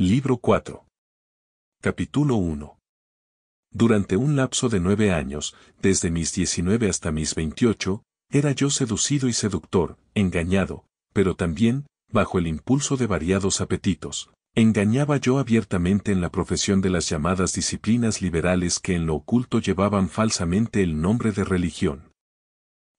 Libro 4. Capítulo 1. Durante un lapso de 9 años, desde mis 19 hasta mis 28, era yo seducido y seductor, engañado, pero también, bajo el impulso de variados apetitos. Engañaba yo abiertamente en la profesión de las llamadas disciplinas liberales que en lo oculto llevaban falsamente el nombre de religión.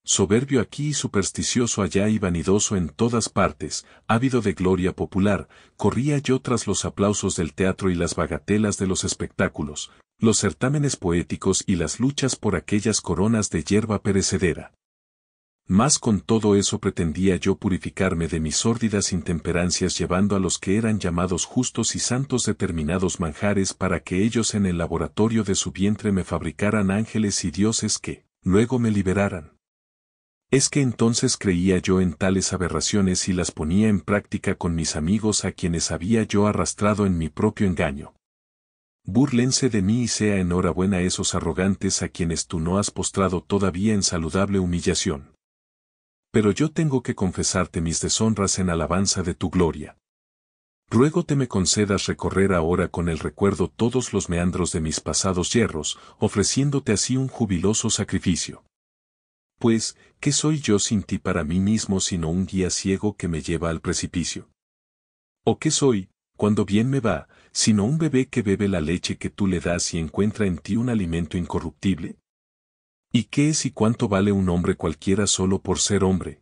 Soberbio aquí y supersticioso allá y vanidoso en todas partes, ávido de gloria popular, corría yo tras los aplausos del teatro y las bagatelas de los espectáculos, los certámenes poéticos y las luchas por aquellas coronas de hierba perecedera. Mas con todo eso pretendía yo purificarme de mis sórdidas intemperancias llevando a los que eran llamados justos y santos determinados manjares para que ellos en el laboratorio de su vientre me fabricaran ángeles y dioses que, luego me liberaran. Es que entonces creía yo en tales aberraciones y las ponía en práctica con mis amigos a quienes había yo arrastrado en mi propio engaño. Búrlense de mí y sea enhorabuena esos arrogantes a quienes tú no has postrado todavía en saludable humillación. Pero yo tengo que confesarte mis deshonras en alabanza de tu gloria. Ruégote me concedas recorrer ahora con el recuerdo todos los meandros de mis pasados yerros, ofreciéndote así un jubiloso sacrificio. Pues, ¿qué soy yo sin ti para mí mismo sino un guía ciego que me lleva al precipicio? ¿O qué soy, cuando bien me va, sino un bebé que bebe la leche que tú le das y encuentra en ti un alimento incorruptible? ¿Y qué es y cuánto vale un hombre cualquiera solo por ser hombre?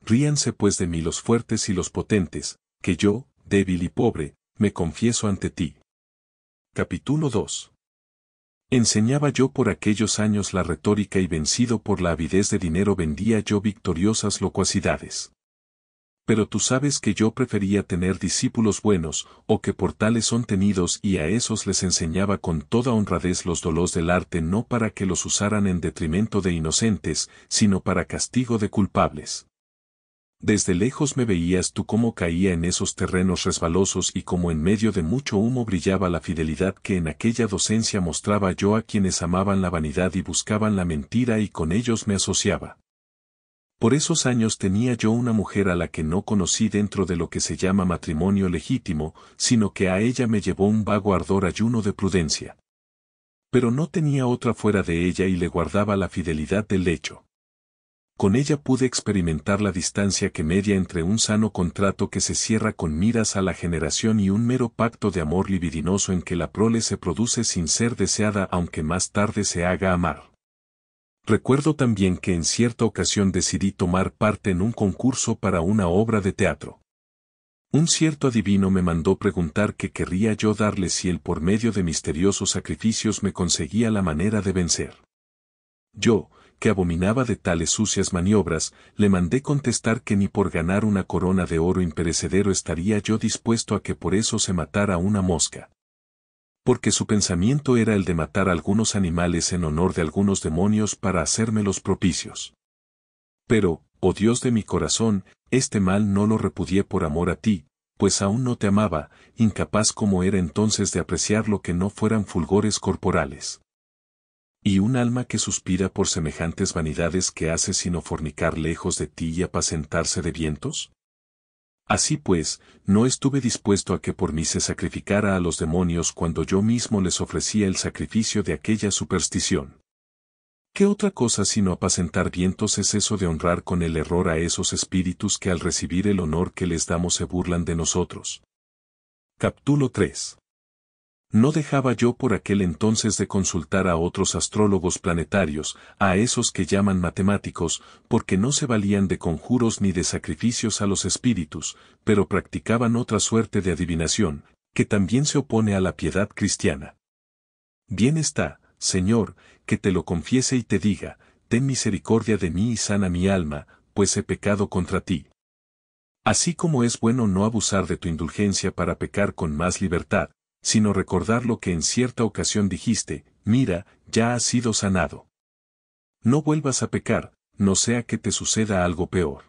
Ríanse pues de mí los fuertes y los potentes, que yo, débil y pobre, me confieso ante ti. Capítulo 2. Enseñaba yo por aquellos años la retórica y vencido por la avidez de dinero vendía yo victoriosas locuacidades. Pero tú sabes que yo prefería tener discípulos buenos, o que por tales son tenidos y a esos les enseñaba con toda honradez los dolos del arte no para que los usaran en detrimento de inocentes, sino para castigo de culpables. Desde lejos me veías tú cómo caía en esos terrenos resbalosos y como en medio de mucho humo brillaba la fidelidad que en aquella docencia mostraba yo a quienes amaban la vanidad y buscaban la mentira y con ellos me asociaba. Por esos años tenía yo una mujer a la que no conocí dentro de lo que se llama matrimonio legítimo, sino que a ella me llevó un vago ardor ayuno de prudencia. Pero no tenía otra fuera de ella y le guardaba la fidelidad del lecho. Con ella pude experimentar la distancia que media entre un sano contrato que se cierra con miras a la generación y un mero pacto de amor libidinoso en que la prole se produce sin ser deseada aunque más tarde se haga amar. Recuerdo también que en cierta ocasión decidí tomar parte en un concurso para una obra de teatro. Un cierto adivino me mandó preguntar qué querría yo darle si él por medio de misteriosos sacrificios me conseguía la manera de vencer. Yo, que abominaba de tales sucias maniobras, le mandé contestar que ni por ganar una corona de oro imperecedero estaría yo dispuesto a que por eso se matara una mosca. Porque su pensamiento era el de matar algunos animales en honor de algunos demonios para hacérmelos propicios. Pero, oh Dios de mi corazón, este mal no lo repudié por amor a ti, pues aún no te amaba, incapaz como era entonces de apreciar lo que no fueran fulgores corporales. ¿Y un alma que suspira por semejantes vanidades que hace sino fornicar lejos de ti y apacentarse de vientos? Así pues, no estuve dispuesto a que por mí se sacrificara a los demonios cuando yo mismo les ofrecía el sacrificio de aquella superstición. ¿Qué otra cosa sino apacentar vientos es eso de honrar con el error a esos espíritus que al recibir el honor que les damos se burlan de nosotros? Capítulo 3. No dejaba yo por aquel entonces de consultar a otros astrólogos planetarios, a esos que llaman matemáticos, porque no se valían de conjuros ni de sacrificios a los espíritus, pero practicaban otra suerte de adivinación, que también se opone a la piedad cristiana. Bien está, Señor, que te lo confiese y te diga, ten misericordia de mí y sana mi alma, pues he pecado contra ti. Así como es bueno no abusar de tu indulgencia para pecar con más libertad, sino recordar lo que en cierta ocasión dijiste, mira, ya has sido sanado. No vuelvas a pecar, no sea que te suceda algo peor.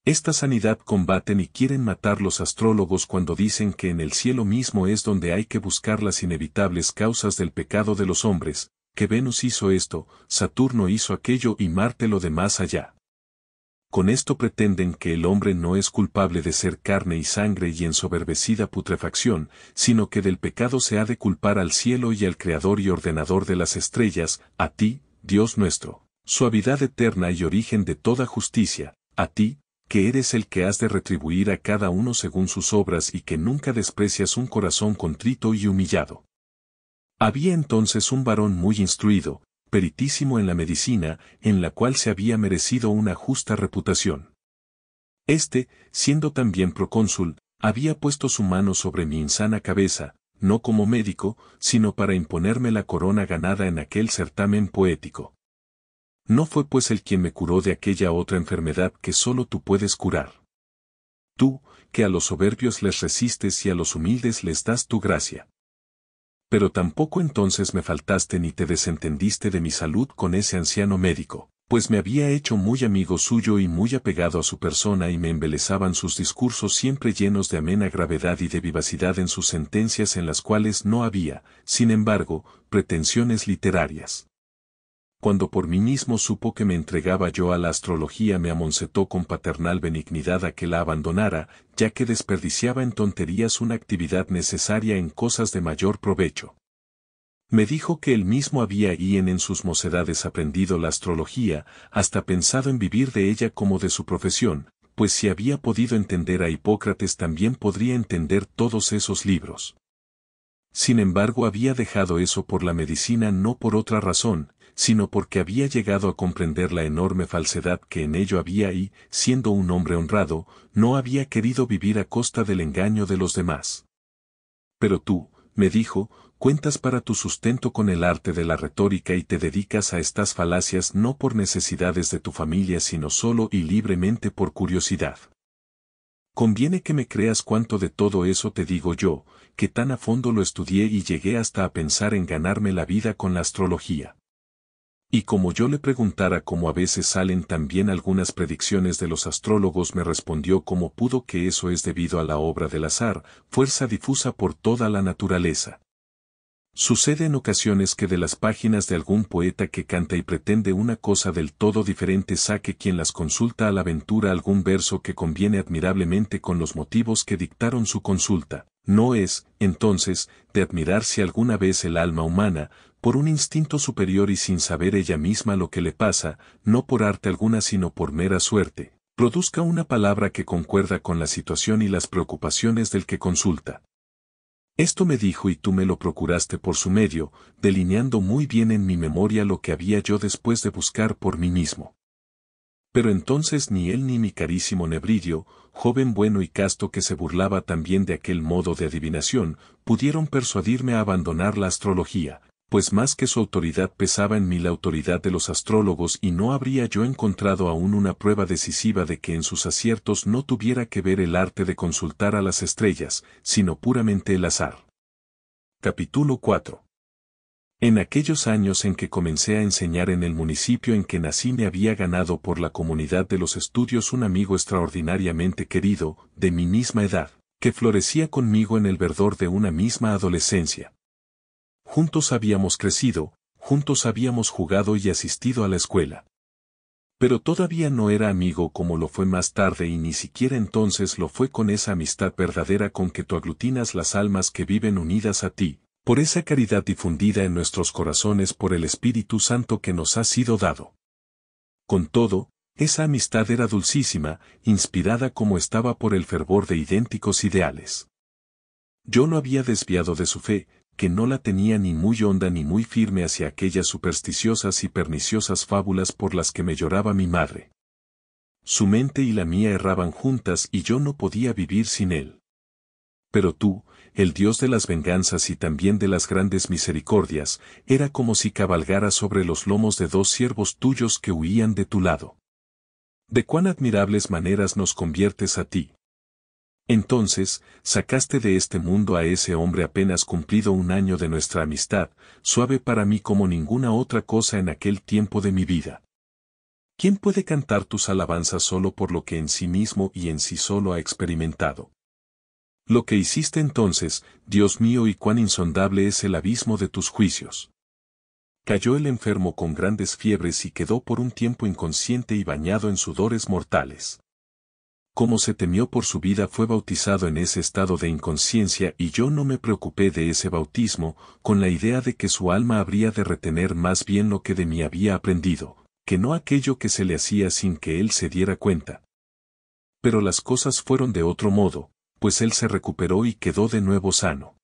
Esta sanidad combaten y quieren matar los astrólogos cuando dicen que en el cielo mismo es donde hay que buscar las inevitables causas del pecado de los hombres, que Venus hizo esto, Saturno hizo aquello y Marte lo de más allá. Con esto pretenden que el hombre no es culpable de ser carne y sangre y ensoberbecida putrefacción, sino que del pecado se ha de culpar al cielo y al Creador y ordenador de las estrellas, a ti, Dios nuestro, suavidad eterna y origen de toda justicia, a ti, que eres el que has de retribuir a cada uno según sus obras y que nunca desprecias un corazón contrito y humillado. Había entonces un varón muy instruido, peritísimo en la medicina, en la cual se había merecido una justa reputación. Este, siendo también procónsul, había puesto su mano sobre mi insana cabeza, no como médico, sino para imponerme la corona ganada en aquel certamen poético. No fue pues él quien me curó de aquella otra enfermedad que solo tú puedes curar. Tú, que a los soberbios les resistes y a los humildes les das tu gracia. Pero tampoco entonces me faltaste ni te desentendiste de mi salud con ese anciano médico, pues me había hecho muy amigo suyo y muy apegado a su persona y me embelesaban sus discursos siempre llenos de amena gravedad y de vivacidad en sus sentencias en las cuales no había, sin embargo, pretensiones literarias. Cuando por mí mismo supo que me entregaba yo a la astrología me amonsetó con paternal benignidad a que la abandonara, ya que desperdiciaba en tonterías una actividad necesaria en cosas de mayor provecho. Me dijo que él mismo había en sus mocedades aprendido la astrología, hasta pensado en vivir de ella como de su profesión, pues si había podido entender a Hipócrates también podría entender todos esos libros. Sin embargo había dejado eso por la medicina no por otra razón, sino porque había llegado a comprender la enorme falsedad que en ello había y, siendo un hombre honrado, no había querido vivir a costa del engaño de los demás. Pero tú, me dijo, cuentas para tu sustento con el arte de la retórica y te dedicas a estas falacias no por necesidades de tu familia sino solo y libremente por curiosidad. Conviene que me creas cuánto de todo eso te digo yo, que tan a fondo lo estudié y llegué hasta a pensar en ganarme la vida con la astrología. Y como yo le preguntara cómo a veces salen también algunas predicciones de los astrólogos me respondió como pudo que eso es debido a la obra del azar, fuerza difusa por toda la naturaleza. Sucede en ocasiones que de las páginas de algún poeta que canta y pretende una cosa del todo diferente saque quien las consulta a la aventura algún verso que conviene admirablemente con los motivos que dictaron su consulta. No es, entonces, de admirar si alguna vez el alma humana, por un instinto superior y sin saber ella misma lo que le pasa, no por arte alguna sino por mera suerte, produzca una palabra que concuerda con la situación y las preocupaciones del que consulta. Esto me dijo y tú me lo procuraste por su medio, delineando muy bien en mi memoria lo que había yo después de buscar por mí mismo. Pero entonces ni él ni mi carísimo Nebridio, joven bueno y casto que se burlaba también de aquel modo de adivinación, pudieron persuadirme a abandonar la astrología, pues más que su autoridad pesaba en mí la autoridad de los astrólogos y no habría yo encontrado aún una prueba decisiva de que en sus aciertos no tuviera que ver el arte de consultar a las estrellas, sino puramente el azar. Capítulo 4. En aquellos años en que comencé a enseñar en el municipio en que nací me había ganado por la comunidad de los estudios un amigo extraordinariamente querido, de mi misma edad, que florecía conmigo en el verdor de una misma adolescencia. Juntos habíamos crecido, juntos habíamos jugado y asistido a la escuela. Pero todavía no era amigo como lo fue más tarde y ni siquiera entonces lo fue con esa amistad verdadera con que tú aglutinas las almas que viven unidas a ti, por esa caridad difundida en nuestros corazones por el Espíritu Santo que nos ha sido dado. Con todo, esa amistad era dulcísima, inspirada como estaba por el fervor de idénticos ideales. Yo lo había desviado de su fe, que no la tenía ni muy honda ni muy firme hacia aquellas supersticiosas y perniciosas fábulas por las que me lloraba mi madre. Su mente y la mía erraban juntas y yo no podía vivir sin él. Pero tú, el Dios de las venganzas y también de las grandes misericordias, era como si cabalgaras sobre los lomos de dos siervos tuyos que huían de tu lado. De cuán admirables maneras nos conviertes a ti. Entonces, sacaste de este mundo a ese hombre apenas cumplido un año de nuestra amistad, suave para mí como ninguna otra cosa en aquel tiempo de mi vida. ¿Quién puede cantar tus alabanzas solo por lo que en sí mismo y en sí solo ha experimentado? Lo que hiciste entonces, Dios mío, y cuán insondable es el abismo de tus juicios. Cayó el enfermo con grandes fiebres y quedó por un tiempo inconsciente y bañado en sudores mortales. Como se temió por su vida, fue bautizado en ese estado de inconsciencia y yo no me preocupé de ese bautismo, con la idea de que su alma habría de retener más bien lo que de mí había aprendido, que no aquello que se le hacía sin que él se diera cuenta. Pero las cosas fueron de otro modo, pues él se recuperó y quedó de nuevo sano.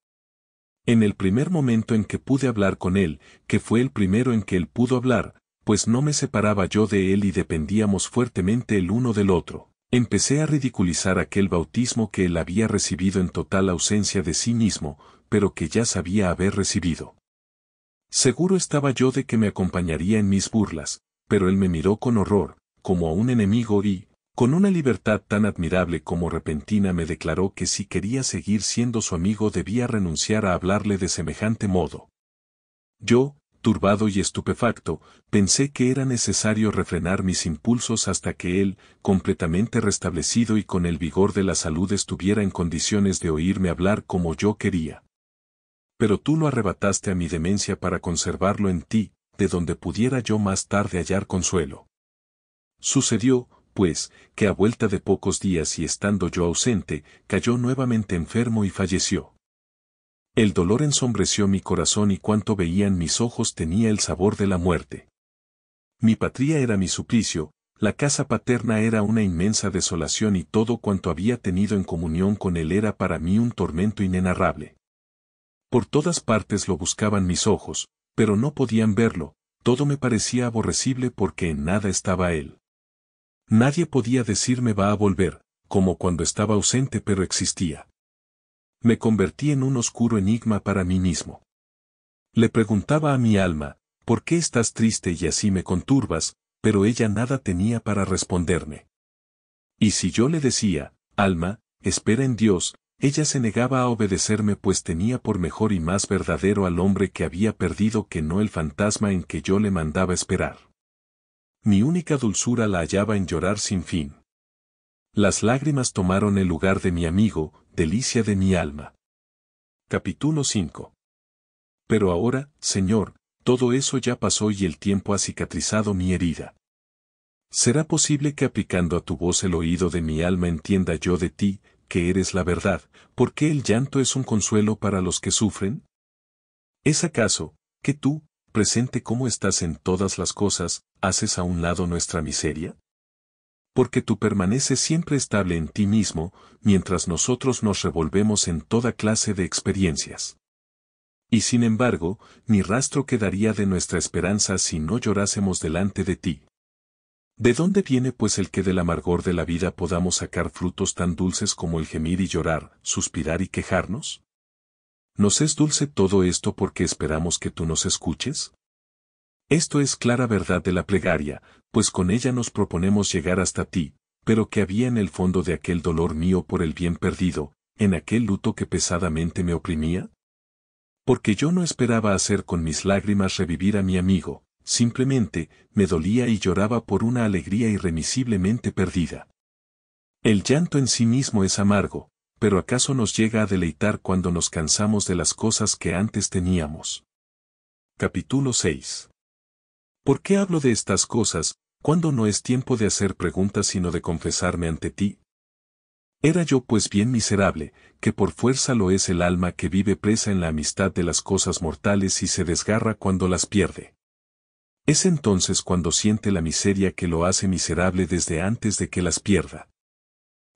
En el primer momento en que pude hablar con él, que fue el primero en que él pudo hablar, pues no me separaba yo de él y dependíamos fuertemente el uno del otro, empecé a ridiculizar aquel bautismo que él había recibido en total ausencia de sí mismo, pero que ya sabía haber recibido. Seguro estaba yo de que me acompañaría en mis burlas, pero él me miró con horror, como a un enemigo y, con una libertad tan admirable como repentina, me declaró que si quería seguir siendo su amigo debía renunciar a hablarle de semejante modo. Yo, turbado y estupefacto, pensé que era necesario refrenar mis impulsos hasta que él, completamente restablecido y con el vigor de la salud, estuviera en condiciones de oírme hablar como yo quería. Pero tú lo arrebataste a mi demencia para conservarlo en ti, de donde pudiera yo más tarde hallar consuelo. Sucedió, pues, que a vuelta de pocos días y estando yo ausente, cayó nuevamente enfermo y falleció. El dolor ensombreció mi corazón y cuanto veían mis ojos tenía el sabor de la muerte. Mi patria era mi suplicio, la casa paterna era una inmensa desolación y todo cuanto había tenido en comunión con él era para mí un tormento inenarrable. Por todas partes lo buscaban mis ojos, pero no podían verlo, todo me parecía aborrecible porque en nada estaba él. Nadie podía decirme va a volver, como cuando estaba ausente pero existía. Me convertí en un oscuro enigma para mí mismo. Le preguntaba a mi alma, ¿por qué estás triste y así me conturbas?, pero ella nada tenía para responderme. Y si yo le decía, alma, espera en Dios, ella se negaba a obedecerme pues tenía por mejor y más verdadero al hombre que había perdido que no el fantasma en que yo le mandaba esperar. Mi única dulzura la hallaba en llorar sin fin. Las lágrimas tomaron el lugar de mi amigo, delicia de mi alma. Capítulo 5. Pero ahora, Señor, todo eso ya pasó y el tiempo ha cicatrizado mi herida. ¿Será posible que aplicando a tu voz el oído de mi alma entienda yo de ti, que eres la verdad, por qué el llanto es un consuelo para los que sufren? ¿Es acaso, que tú, presente como estás en todas las cosas, haces a un lado nuestra miseria? Porque tú permaneces siempre estable en ti mismo, mientras nosotros nos revolvemos en toda clase de experiencias. Y sin embargo, ni rastro quedaría de nuestra esperanza si no llorásemos delante de ti. ¿De dónde viene pues el que del amargor de la vida podamos sacar frutos tan dulces como el gemir y llorar, suspirar y quejarnos? ¿Nos es dulce todo esto porque esperamos que tú nos escuches? Esto es clara verdad de la plegaria, pues con ella nos proponemos llegar hasta ti, pero que había en el fondo de aquel dolor mío por el bien perdido, en aquel luto que pesadamente me oprimía? Porque yo no esperaba hacer con mis lágrimas revivir a mi amigo, simplemente, me dolía y lloraba por una alegría irremisiblemente perdida. El llanto en sí mismo es amargo, pero ¿acaso nos llega a deleitar cuando nos cansamos de las cosas que antes teníamos? Capítulo 6. ¿Por qué hablo de estas cosas, cuando no es tiempo de hacer preguntas sino de confesarme ante ti? Era yo pues bien miserable, que por fuerza lo es el alma que vive presa en la amistad de las cosas mortales y se desgarra cuando las pierde. Es entonces cuando siente la miseria que lo hace miserable desde antes de que las pierda.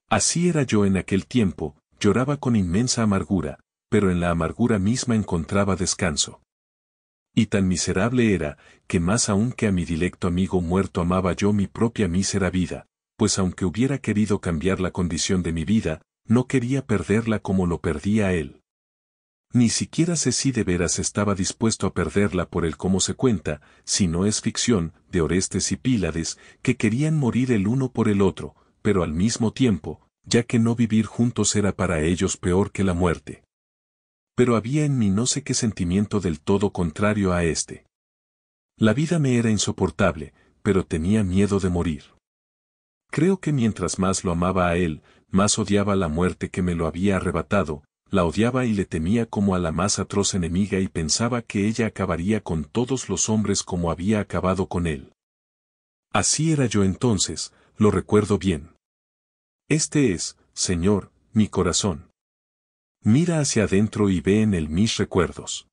Así era yo en aquel tiempo, lloraba con inmensa amargura, pero en la amargura misma encontraba descanso. Y tan miserable era, que más aún que a mi dilecto amigo muerto amaba yo mi propia mísera vida, pues aunque hubiera querido cambiar la condición de mi vida, no quería perderla como lo perdía él. Ni siquiera sé si de veras estaba dispuesto a perderla por el cómo se cuenta, si no es ficción, de Orestes y Pílades, que querían morir el uno por el otro, pero al mismo tiempo, ya que no vivir juntos era para ellos peor que la muerte. Pero había en mí no sé qué sentimiento del todo contrario a este. La vida me era insoportable, pero tenía miedo de morir. Creo que mientras más lo amaba a él, más odiaba la muerte que me lo había arrebatado, la odiaba y le temía como a la más atroz enemiga y pensaba que ella acabaría con todos los hombres como había acabado con él. Así era yo entonces, lo recuerdo bien. Este es, Señor, mi corazón. Mira hacia adentro y ve en él mis recuerdos.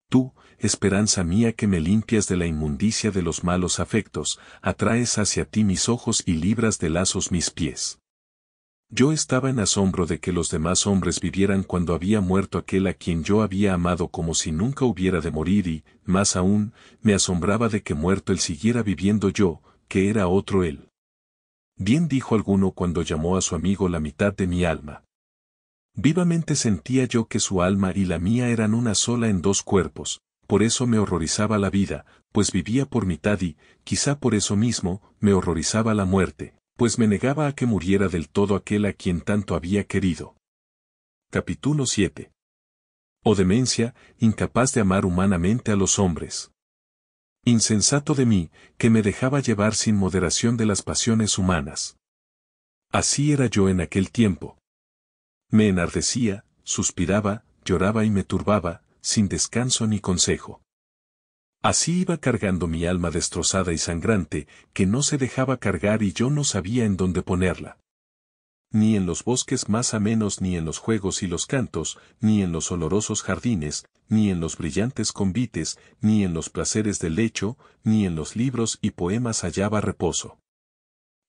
Tú, esperanza mía que me limpias de la inmundicia de los malos afectos, atraes hacia ti mis ojos y libras de lazos mis pies. Yo estaba en asombro de que los demás hombres vivieran cuando había muerto aquel a quien yo había amado como si nunca hubiera de morir y, más aún, me asombraba de que muerto él siguiera viviendo yo, que era otro él. Bien dijo alguno cuando llamó a su amigo la mitad de mi alma. Vivamente sentía yo que su alma y la mía eran una sola en dos cuerpos, por eso me horrorizaba la vida, pues vivía por mitad y, quizá por eso mismo, me horrorizaba la muerte, pues me negaba a que muriera del todo aquel a quien tanto había querido. Capítulo 7. Oh demencia, incapaz de amar humanamente a los hombres. Insensato de mí, que me dejaba llevar sin moderación de las pasiones humanas. Así era yo en aquel tiempo. Me enardecía, suspiraba, lloraba y me turbaba, sin descanso ni consejo. Así iba cargando mi alma destrozada y sangrante, que no se dejaba cargar y yo no sabía en dónde ponerla. Ni en los bosques más amenos, ni en los juegos y los cantos, ni en los olorosos jardines, ni en los brillantes convites, ni en los placeres del lecho, ni en los libros y poemas hallaba reposo.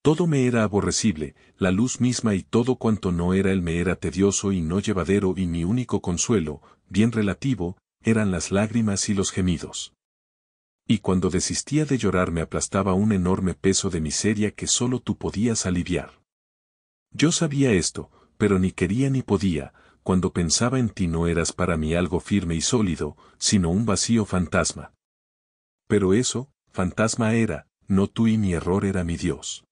Todo me era aborrecible, la luz misma y todo cuanto no era él me era tedioso y no llevadero y mi único consuelo, bien relativo, eran las lágrimas y los gemidos. Y cuando desistía de llorar me aplastaba un enorme peso de miseria que solo tú podías aliviar. Yo sabía esto, pero ni quería ni podía, cuando pensaba en ti no eras para mí algo firme y sólido, sino un vacío fantasma. Pero eso, fantasma era, no tú y mi error era mi Dios.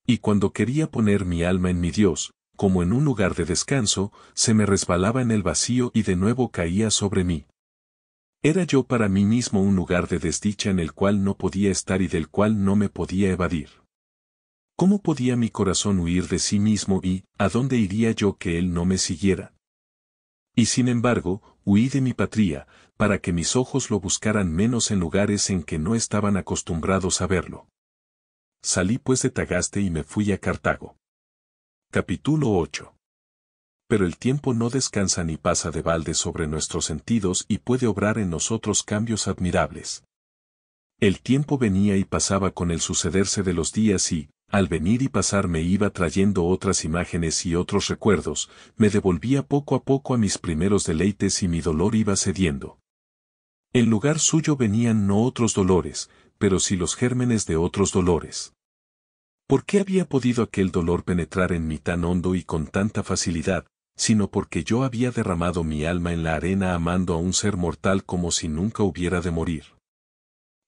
Y cuando quería poner mi alma en mi Dios, como en un lugar de descanso, se me resbalaba en el vacío y de nuevo caía sobre mí. Era yo para mí mismo un lugar de desdicha en el cual no podía estar y del cual no me podía evadir. ¿Cómo podía mi corazón huir de sí mismo y, a dónde iría yo que él no me siguiera? Y sin embargo, huí de mi patria, para que mis ojos lo buscaran menos en lugares en que no estaban acostumbrados a verlo. Salí pues de Tagaste y me fui a Cartago. Capítulo 8. Pero el tiempo no descansa ni pasa de balde sobre nuestros sentidos y puede obrar en nosotros cambios admirables. El tiempo venía y pasaba con el sucederse de los días y, al venir y pasar me iba trayendo otras imágenes y otros recuerdos, me devolvía poco a poco a mis primeros deleites y mi dolor iba cediendo. En lugar suyo venían no otros dolores, pero sí los gérmenes de otros dolores. ¿Por qué había podido aquel dolor penetrar en mí tan hondo y con tanta facilidad, sino porque yo había derramado mi alma en la arena amando a un ser mortal como si nunca hubiera de morir?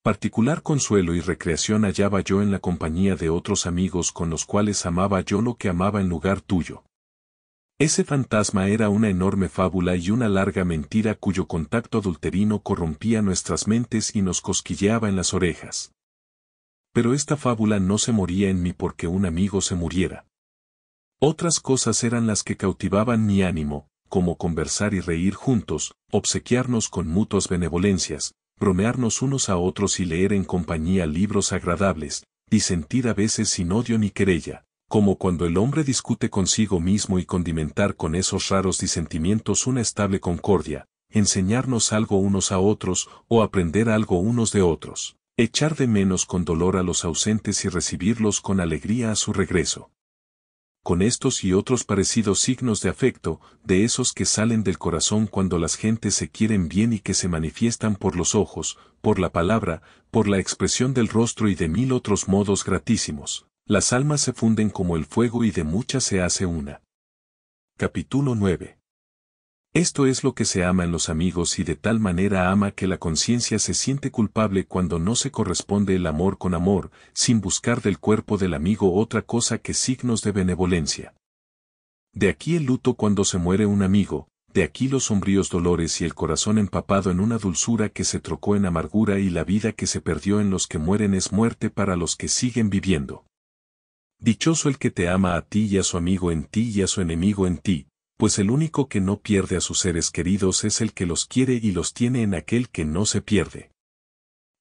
Particular consuelo y recreación hallaba yo en la compañía de otros amigos con los cuales amaba yo lo que amaba en lugar tuyo. Ese fantasma era una enorme fábula y una larga mentira cuyo contacto adulterino corrompía nuestras mentes y nos cosquilleaba en las orejas. Pero esta fábula no se moría en mí porque un amigo se muriera. Otras cosas eran las que cautivaban mi ánimo, como conversar y reír juntos, obsequiarnos con mutuas benevolencias, bromearnos unos a otros y leer en compañía libros agradables, disentir a veces sin odio ni querella, como cuando el hombre discute consigo mismo y condimentar con esos raros disentimientos una estable concordia, enseñarnos algo unos a otros o aprender algo unos de otros, echar de menos con dolor a los ausentes y recibirlos con alegría a su regreso. Con estos y otros parecidos signos de afecto, de esos que salen del corazón cuando las gentes se quieren bien y que se manifiestan por los ojos, por la palabra, por la expresión del rostro y de mil otros modos gratísimos, las almas se funden como el fuego y de muchas se hace una. Capítulo 9. Esto es lo que se ama en los amigos y de tal manera ama que la conciencia se siente culpable cuando no se corresponde el amor con amor, sin buscar del cuerpo del amigo otra cosa que signos de benevolencia. De aquí el luto cuando se muere un amigo, de aquí los sombríos dolores y el corazón empapado en una dulzura que se trocó en amargura y la vida que se perdió en los que mueren es muerte para los que siguen viviendo. Dichoso el que te ama a ti y a su amigo en ti y a su enemigo en ti, pues el único que no pierde a sus seres queridos es el que los quiere y los tiene en aquel que no se pierde.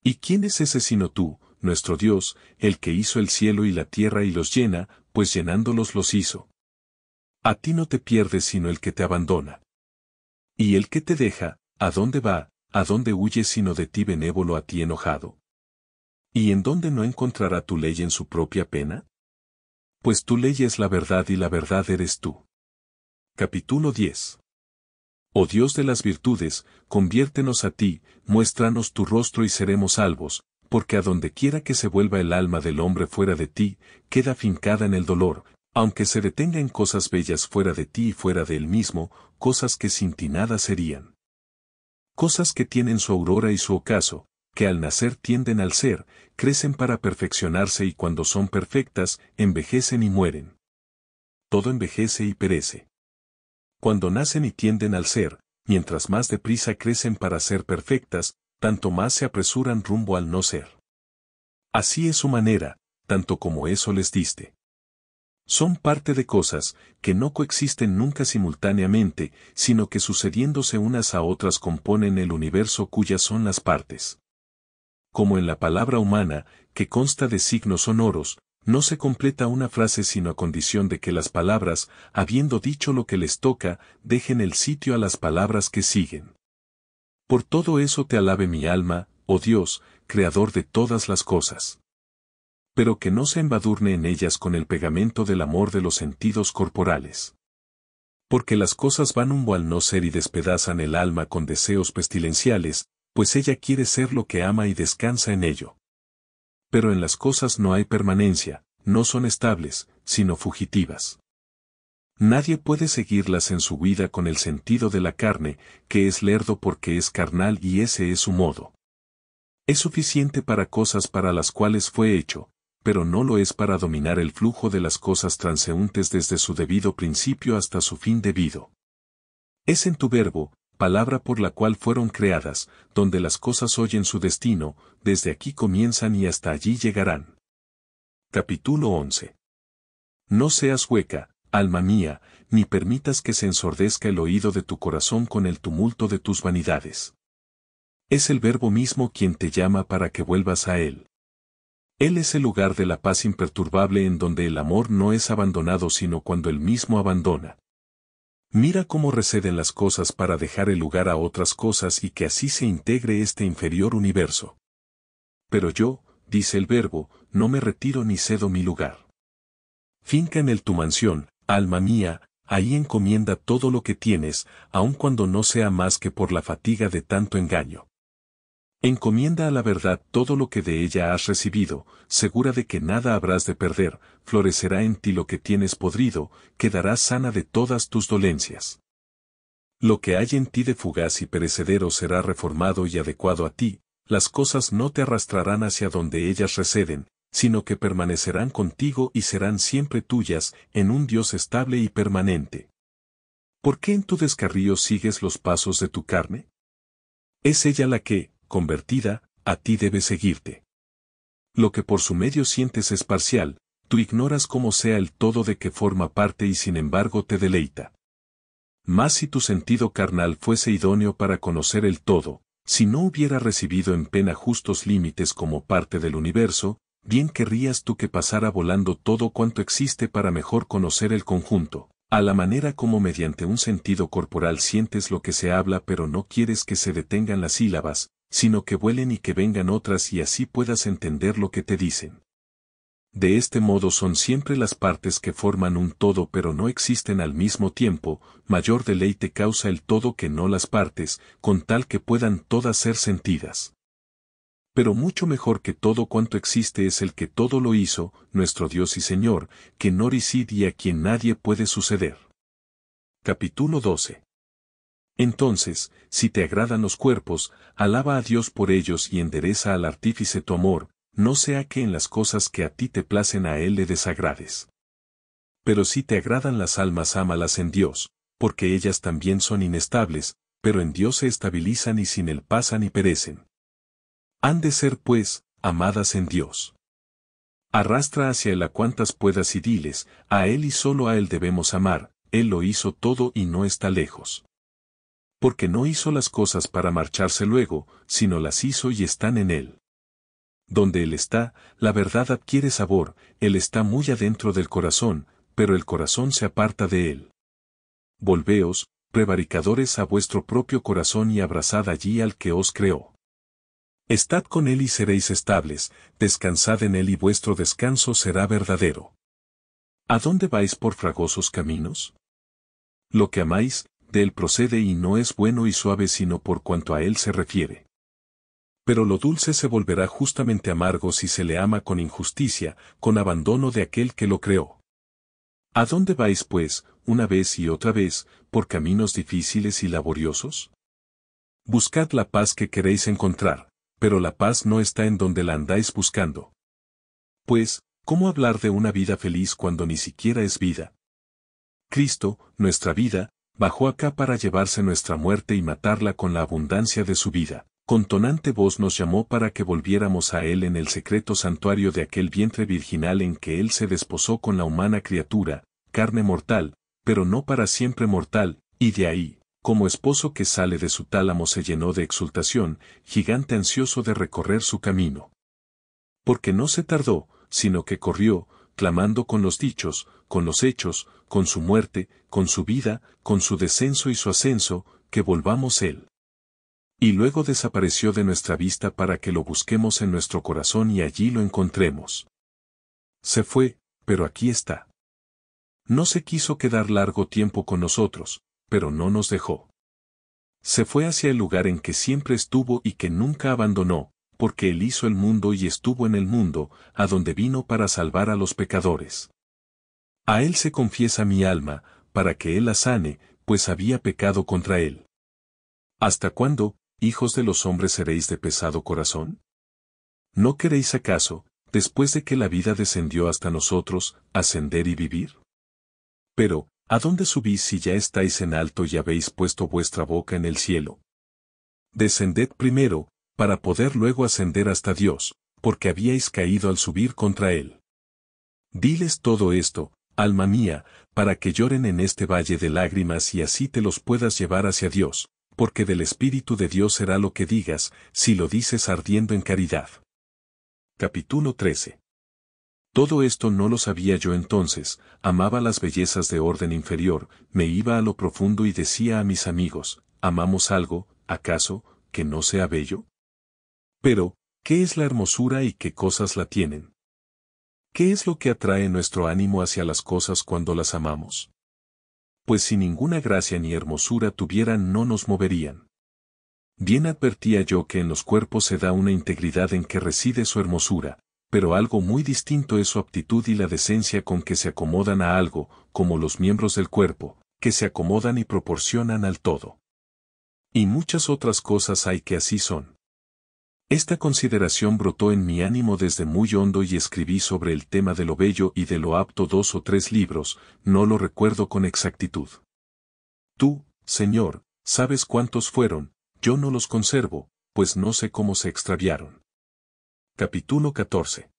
¿Y quién es ese sino tú, nuestro Dios, el que hizo el cielo y la tierra y los llena, pues llenándolos los hizo? A ti no te pierdes sino el que te abandona. ¿Y el que te deja, a dónde va, a dónde huye sino de ti benévolo a ti enojado? ¿Y en dónde no encontrará tu ley en su propia pena? Pues tu ley es la verdad y la verdad eres tú. Capítulo 10. Oh Dios de las virtudes, conviértenos a ti, muéstranos tu rostro y seremos salvos, porque a donde quiera que se vuelva el alma del hombre fuera de ti, queda fincada en el dolor, aunque se detenga en cosas bellas fuera de ti y fuera de él mismo, cosas que sin ti nada serían. Cosas que tienen su aurora y su ocaso, que al nacer tienden al ser, crecen para perfeccionarse y cuando son perfectas, envejecen y mueren. Todo envejece y perece. Cuando nacen y tienden al ser, mientras más deprisa crecen para ser perfectas, tanto más se apresuran rumbo al no ser. Así es su manera, tanto como eso les diste. Son parte de cosas que no coexisten nunca simultáneamente, sino que sucediéndose unas a otras componen el universo cuyas son las partes. Como en la palabra humana, que consta de signos sonoros, no se completa una frase sino a condición de que las palabras, habiendo dicho lo que les toca, dejen el sitio a las palabras que siguen. Por todo eso te alabe mi alma, oh Dios, creador de todas las cosas. Pero que no se embadurne en ellas con el pegamento del amor de los sentidos corporales. Porque las cosas van rumbo al no ser y despedazan el alma con deseos pestilenciales, pues ella quiere ser lo que ama y descansa en ello. Pero en las cosas no hay permanencia, no son estables, sino fugitivas. Nadie puede seguirlas en su vida con el sentido de la carne, que es lerdo porque es carnal y ese es su modo. Es suficiente para cosas para las cuales fue hecho, pero no lo es para dominar el flujo de las cosas transeúntes desde su debido principio hasta su fin debido. Es en tu verbo, palabra por la cual fueron creadas, donde las cosas oyen su destino, desde aquí comienzan y hasta allí llegarán. Capítulo 11. No seas hueca, alma mía, ni permitas que se ensordezca el oído de tu corazón con el tumulto de tus vanidades. Es el verbo mismo quien te llama para que vuelvas a él. Él es el lugar de la paz imperturbable en donde el amor no es abandonado sino cuando él mismo abandona. Mira cómo receden las cosas para dejar el lugar a otras cosas y que así se integre este inferior universo. Pero yo, dice el verbo, no me retiro ni cedo mi lugar. Finca en él tu mansión, alma mía, ahí encomienda todo lo que tienes, aun cuando no sea más que por la fatiga de tanto engaño. Encomienda a la verdad todo lo que de ella has recibido, segura de que nada habrás de perder, florecerá en ti lo que tienes podrido, quedarás sana de todas tus dolencias. Lo que hay en ti de fugaz y perecedero será reformado y adecuado a ti, las cosas no te arrastrarán hacia donde ellas receden, sino que permanecerán contigo y serán siempre tuyas, en un Dios estable y permanente. ¿Por qué en tu descarrío sigues los pasos de tu carne? Es ella la que, convertida, a ti debe seguirte. Lo que por su medio sientes es parcial, tú ignoras cómo sea el todo de que forma parte y sin embargo te deleita. Mas si tu sentido carnal fuese idóneo para conocer el todo, si no hubiera recibido en pena justos límites como parte del universo, bien querrías tú que pasara volando todo cuanto existe para mejor conocer el conjunto, a la manera como mediante un sentido corporal sientes lo que se habla pero no quieres que se detengan las sílabas, sino que vuelen y que vengan otras y así puedas entender lo que te dicen. De este modo son siempre las partes que forman un todo pero no existen al mismo tiempo, mayor deleite causa el todo que no las partes, con tal que puedan todas ser sentidas. Pero mucho mejor que todo cuanto existe es el que todo lo hizo, nuestro Dios y Señor, que no reside y a quien nadie puede suceder. Capítulo 12. Entonces, si te agradan los cuerpos, alaba a Dios por ellos y endereza al artífice tu amor, no sea que en las cosas que a ti te placen a él le desagrades. Pero si te agradan las almas ámalas en Dios, porque ellas también son inestables, pero en Dios se estabilizan y sin él pasan y perecen. Han de ser pues, amadas en Dios. Arrastra hacia él a cuantas puedas y diles, a él y solo a él debemos amar, Él lo hizo todo y no está lejos. Porque no hizo las cosas para marcharse luego, sino las hizo y están en Él. Donde Él está, la verdad adquiere sabor, Él está muy adentro del corazón, pero el corazón se aparta de Él. Volveos, prevaricadores, a vuestro propio corazón y abrazad allí al que os creó. Estad con Él y seréis estables, descansad en Él y vuestro descanso será verdadero. ¿A dónde vais por fragosos caminos? Lo que amáis, de Él procede y no es bueno y suave sino por cuanto a Él se refiere. Pero lo dulce se volverá justamente amargo si se le ama con injusticia, con abandono de aquel que lo creó. ¿A dónde vais pues, una vez y otra vez, por caminos difíciles y laboriosos? Buscad la paz que queréis encontrar, pero la paz no está en donde la andáis buscando. Pues, ¿cómo hablar de una vida feliz cuando ni siquiera es vida? Cristo, nuestra vida, bajó acá para llevarse nuestra muerte y matarla con la abundancia de su vida. Con tonante voz nos llamó para que volviéramos a Él en el secreto santuario de aquel vientre virginal en que Él se desposó con la humana criatura, carne mortal, pero no para siempre mortal, y de ahí, como esposo que sale de su tálamo se llenó de exultación, gigante ansioso de recorrer su camino. Porque no se tardó, sino que corrió, clamando con los dichos, con los hechos, con su muerte, con su vida, con su descenso y su ascenso, que volvamos Él. Y luego desapareció de nuestra vista para que lo busquemos en nuestro corazón y allí lo encontremos. Se fue, pero aquí está. No se quiso quedar largo tiempo con nosotros, pero no nos dejó. Se fue hacia el lugar en que siempre estuvo y que nunca abandonó, porque Él hizo el mundo y estuvo en el mundo, a donde vino para salvar a los pecadores. A Él se confiesa mi alma, para que Él la sane, pues había pecado contra Él. ¿Hasta cuándo, hijos de los hombres, seréis de pesado corazón? ¿No queréis acaso, después de que la vida descendió hasta nosotros, ascender y vivir? Pero, ¿a dónde subís si ya estáis en alto y habéis puesto vuestra boca en el cielo? Descended primero, para poder luego ascender hasta Dios, porque habíais caído al subir contra Él. Diles todo esto, alma mía, para que lloren en este valle de lágrimas y así te los puedas llevar hacia Dios, porque del Espíritu de Dios será lo que digas, si lo dices ardiendo en caridad. Capítulo 13. Todo esto no lo sabía yo entonces, amaba las bellezas de orden inferior, me iba a lo profundo y decía a mis amigos, ¿amamos algo, acaso, que no sea bello? Pero, ¿qué es la hermosura y qué cosas la tienen? ¿Qué es lo que atrae nuestro ánimo hacia las cosas cuando las amamos? Pues si ninguna gracia ni hermosura tuvieran no nos moverían. Bien advertía yo que en los cuerpos se da una integridad en que reside su hermosura, pero algo muy distinto es su aptitud y la decencia con que se acomodan a algo, como los miembros del cuerpo, que se acomodan y proporcionan al todo. Y muchas otras cosas hay que así son. Esta consideración brotó en mi ánimo desde muy hondo y escribí sobre el tema de lo bello y de lo apto 2 o 3 libros, no lo recuerdo con exactitud. Tú, Señor, sabes cuántos fueron, yo no los conservo, pues no sé cómo se extraviaron. Capítulo 14.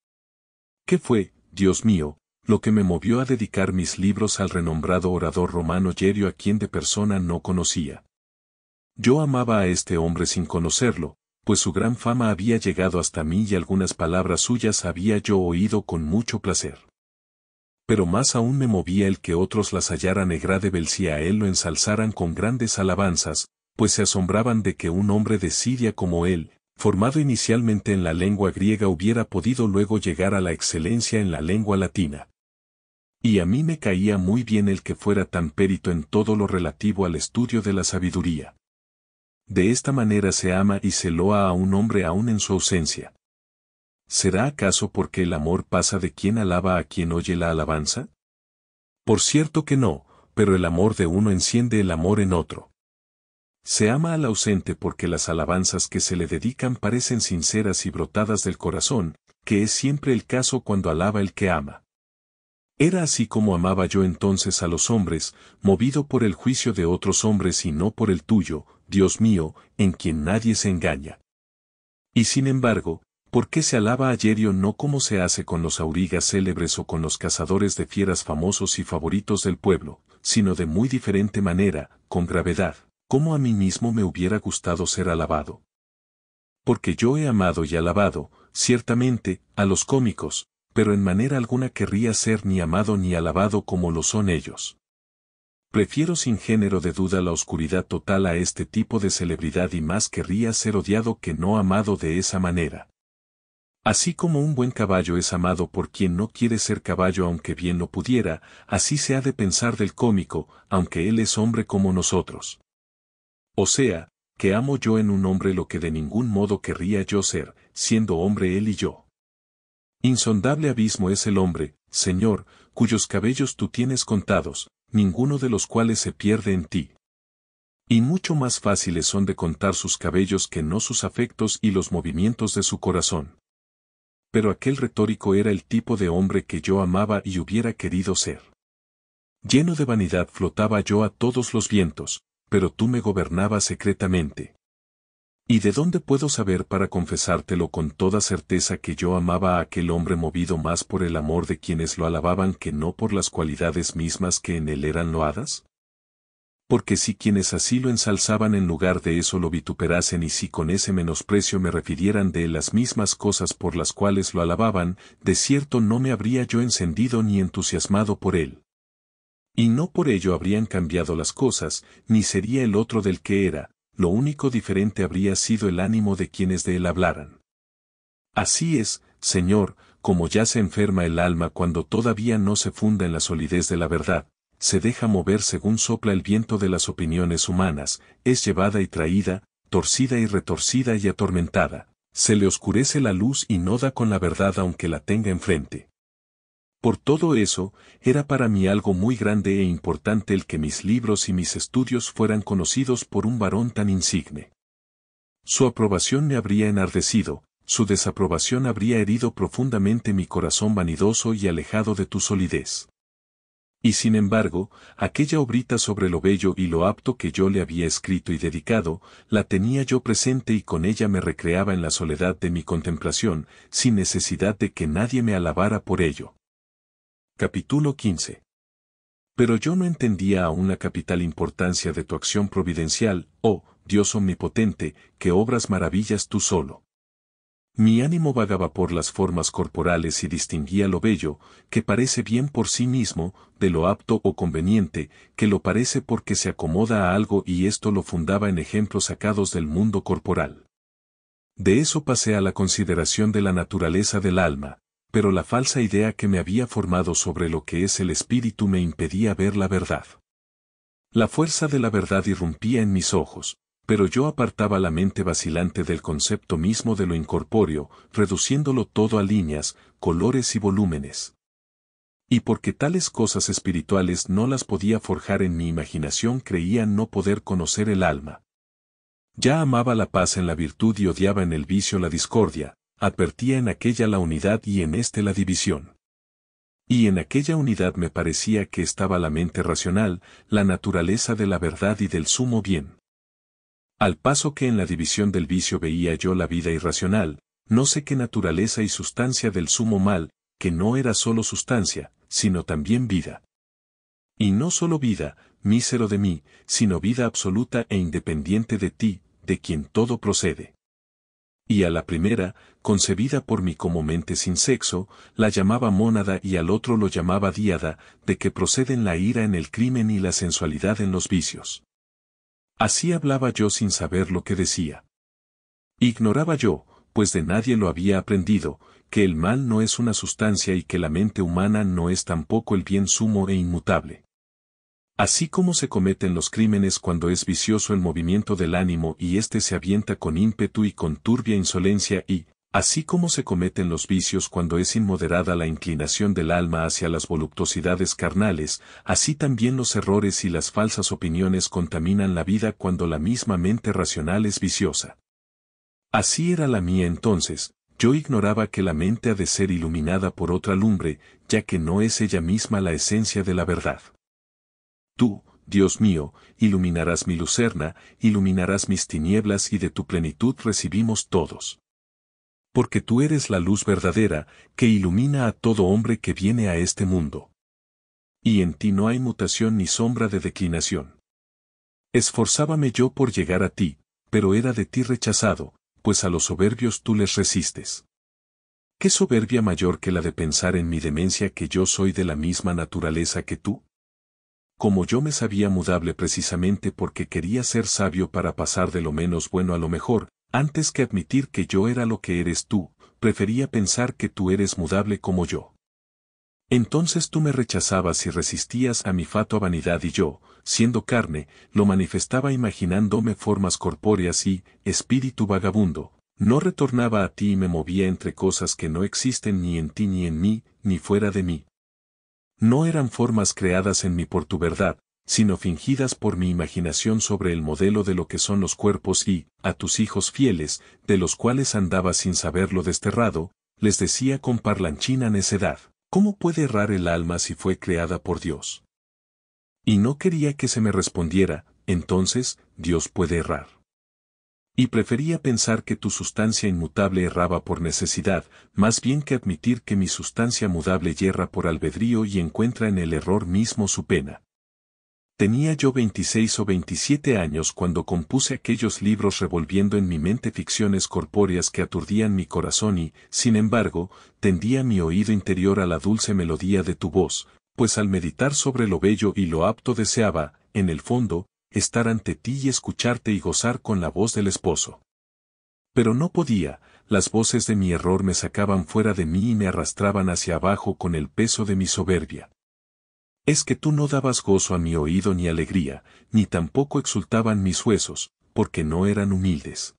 ¿Qué fue, Dios mío, lo que me movió a dedicar mis libros al renombrado orador romano Yerio, a quien de persona no conocía? Yo amaba a este hombre sin conocerlo, pues su gran fama había llegado hasta mí y algunas palabras suyas había yo oído con mucho placer. Pero más aún me movía el que otros las hallaran agradable si a él lo ensalzaran con grandes alabanzas, pues se asombraban de que un hombre de Siria como él, formado inicialmente en la lengua griega, hubiera podido luego llegar a la excelencia en la lengua latina. Y a mí me caía muy bien el que fuera tan perito en todo lo relativo al estudio de la sabiduría. De esta manera se ama y se loa a un hombre aún en su ausencia. ¿Será acaso porque el amor pasa de quien alaba a quien oye la alabanza? Por cierto que no, pero el amor de uno enciende el amor en otro. Se ama al ausente porque las alabanzas que se le dedican parecen sinceras y brotadas del corazón, que es siempre el caso cuando alaba el que ama. Era así como amaba yo entonces a los hombres, movido por el juicio de otros hombres y no por el tuyo, Dios mío, en quien nadie se engaña. Y sin embargo, ¿Por qué se alaba a Yerio no como se hace con los aurigas célebres o con los cazadores de fieras famosos y favoritos del pueblo, sino de muy diferente manera, con gravedad, como a mí mismo me hubiera gustado ser alabado? Porque yo he amado y alabado, ciertamente, a los cómicos, pero en manera alguna querría ser ni amado ni alabado como lo son ellos. Prefiero sin género de duda la oscuridad total a este tipo de celebridad y más querría ser odiado que no amado de esa manera. Así como un buen caballo es amado por quien no quiere ser caballo aunque bien lo pudiera, así se ha de pensar del cómico, aunque él es hombre como nosotros. O sea, que amo yo en un hombre lo que de ningún modo querría yo ser, siendo hombre él y yo. Insondable abismo es el hombre, Señor, cuyos cabellos tú tienes contados, ninguno de los cuales se pierde en ti. Y mucho más fáciles son de contar sus cabellos que no sus afectos y los movimientos de su corazón. Pero aquel retórico era el tipo de hombre que yo amaba y hubiera querido ser. Lleno de vanidad flotaba yo a todos los vientos, pero tú me gobernabas secretamente. ¿Y de dónde puedo saber para confesártelo con toda certeza que yo amaba a aquel hombre movido más por el amor de quienes lo alababan que no por las cualidades mismas que en él eran loadas? Porque si quienes así lo ensalzaban en lugar de eso lo vituperasen y si con ese menosprecio me refirieran de él las mismas cosas por las cuales lo alababan, de cierto no me habría yo encendido ni entusiasmado por él. Y no por ello habrían cambiado las cosas, ni sería el otro del que era, lo único diferente habría sido el ánimo de quienes de él hablaran. Así es, Señor, como ya se enferma el alma cuando todavía no se funda en la solidez de la verdad, se deja mover según sopla el viento de las opiniones humanas, es llevada y traída, torcida y retorcida y atormentada, se le oscurece la luz y no da con la verdad aunque la tenga enfrente. Por todo eso, era para mí algo muy grande e importante el que mis libros y mis estudios fueran conocidos por un varón tan insigne. Su aprobación me habría enardecido, su desaprobación habría herido profundamente mi corazón vanidoso y alejado de tu solidez. Y sin embargo, aquella obrita sobre lo bello y lo apto que yo le había escrito y dedicado, la tenía yo presente y con ella me recreaba en la soledad de mi contemplación, sin necesidad de que nadie me alabara por ello. Capítulo 15. Pero yo no entendía aún la capital importancia de tu acción providencial, oh, Dios omnipotente, que obras maravillas tú solo. Mi ánimo vagaba por las formas corporales y distinguía lo bello, que parece bien por sí mismo, de lo apto o conveniente, que lo parece porque se acomoda a algo y esto lo fundaba en ejemplos sacados del mundo corporal. De eso pasé a la consideración de la naturaleza del alma, pero la falsa idea que me había formado sobre lo que es el espíritu me impedía ver la verdad. La fuerza de la verdad irrumpía en mis ojos, pero yo apartaba la mente vacilante del concepto mismo de lo incorpóreo, reduciéndolo todo a líneas, colores y volúmenes. Y porque tales cosas espirituales no las podía forjar en mi imaginación creía no poder conocer el alma. Ya amaba la paz en la virtud y odiaba en el vicio la discordia, advertía en aquella la unidad y en éste la división. Y en aquella unidad me parecía que estaba la mente racional, la naturaleza de la verdad y del sumo bien. Al paso que en la división del vicio veía yo la vida irracional, no sé qué naturaleza y sustancia del sumo mal, que no era sólo sustancia, sino también vida. Y no sólo vida, mísero de mí, sino vida absoluta e independiente de ti, de quien todo procede. Y a la primera, concebida por mí como mente sin sexo, la llamaba mónada y al otro lo llamaba díada, de que proceden la ira en el crimen y la sensualidad en los vicios. Así hablaba yo sin saber lo que decía. Ignoraba yo, pues de nadie lo había aprendido, que el mal no es una sustancia y que la mente humana no es tampoco el bien sumo e inmutable. Así como se cometen los crímenes cuando es vicioso el movimiento del ánimo y éste se avienta con ímpetu y con turbia insolencia y, así como se cometen los vicios cuando es inmoderada la inclinación del alma hacia las voluptuosidades carnales, así también los errores y las falsas opiniones contaminan la vida cuando la misma mente racional es viciosa. Así era la mía entonces, yo ignoraba que la mente ha de ser iluminada por otra lumbre, ya que no es ella misma la esencia de la verdad. Tú, Dios mío, iluminarás mi lucerna, iluminarás mis tinieblas y de tu plenitud recibimos todos. Porque tú eres la luz verdadera, que ilumina a todo hombre que viene a este mundo. Y en ti no hay mutación ni sombra de declinación. Esforzábame yo por llegar a ti, pero era de ti rechazado, pues a los soberbios tú les resistes. ¿Qué soberbia mayor que la de pensar en mi demencia que yo soy de la misma naturaleza que tú? Como yo me sabía mudable precisamente porque quería ser sabio para pasar de lo menos bueno a lo mejor, antes que admitir que yo era lo que eres tú, prefería pensar que tú eres mudable como yo. Entonces tú me rechazabas y resistías a mi fatua vanidad y yo, siendo carne, lo manifestaba imaginándome formas corpóreas y, espíritu vagabundo, no retornaba a ti y me movía entre cosas que no existen ni en ti ni en mí, ni fuera de mí. No eran formas creadas en mí por tu verdad, sino fingidas por mi imaginación sobre el modelo de lo que son los cuerpos y, a tus hijos fieles, de los cuales andaba sin saberlo desterrado, les decía con parlanchina necedad, ¿cómo puede errar el alma si fue creada por Dios? Y no quería que se me respondiera, entonces, Dios puede errar. Y prefería pensar que tu sustancia inmutable erraba por necesidad, más bien que admitir que mi sustancia mudable yerra por albedrío y encuentra en el error mismo su pena. Tenía yo 26 o 27 años cuando compuse aquellos libros revolviendo en mi mente ficciones corpóreas que aturdían mi corazón y, sin embargo, tendía mi oído interior a la dulce melodía de tu voz, pues al meditar sobre lo bello y lo apto deseaba, en el fondo, estar ante ti y escucharte y gozar con la voz del esposo. Pero no podía, las voces de mi error me sacaban fuera de mí y me arrastraban hacia abajo con el peso de mi soberbia. Es que tú no dabas gozo a mi oído ni alegría, ni tampoco exultaban mis huesos, porque no eran humildes.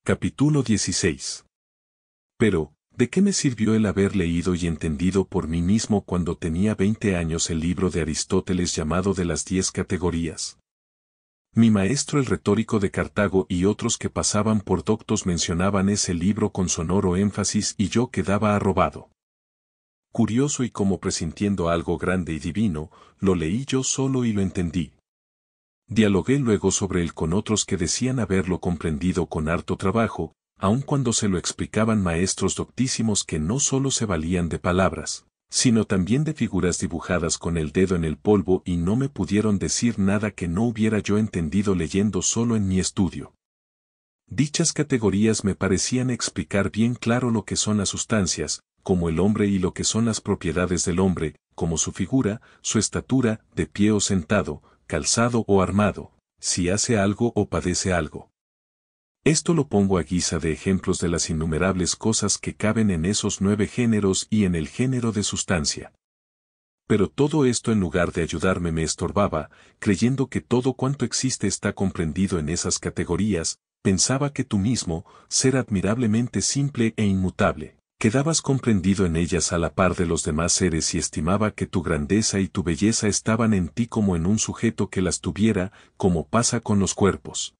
Capítulo 16. Pero, ¿de qué me sirvió el haber leído y entendido por mí mismo cuando tenía 20 años el libro de Aristóteles llamado de las 10 categorías? Mi maestro el retórico de Cartago y otros que pasaban por doctos mencionaban ese libro con sonoro énfasis y yo quedaba arrobado. Curioso y como presintiendo algo grande y divino, lo leí yo solo y lo entendí. Dialogué luego sobre él con otros que decían haberlo comprendido con harto trabajo, aun cuando se lo explicaban maestros doctísimos que no solo se valían de palabras, sino también de figuras dibujadas con el dedo en el polvo y no me pudieron decir nada que no hubiera yo entendido leyendo solo en mi estudio. Dichas categorías me parecían explicar bien claro lo que son las sustancias, como el hombre y lo que son las propiedades del hombre, como su figura, su estatura, de pie o sentado, calzado o armado, si hace algo o padece algo. Esto lo pongo a guisa de ejemplos de las innumerables cosas que caben en esos 9 géneros y en el género de sustancia. Pero todo esto en lugar de ayudarme me estorbaba, creyendo que todo cuanto existe está comprendido en esas categorías, pensaba que tú mismo, ser admirablemente simple e inmutable, quedabas comprendido en ellas a la par de los demás seres y estimaba que tu grandeza y tu belleza estaban en ti como en un sujeto que las tuviera, como pasa con los cuerpos.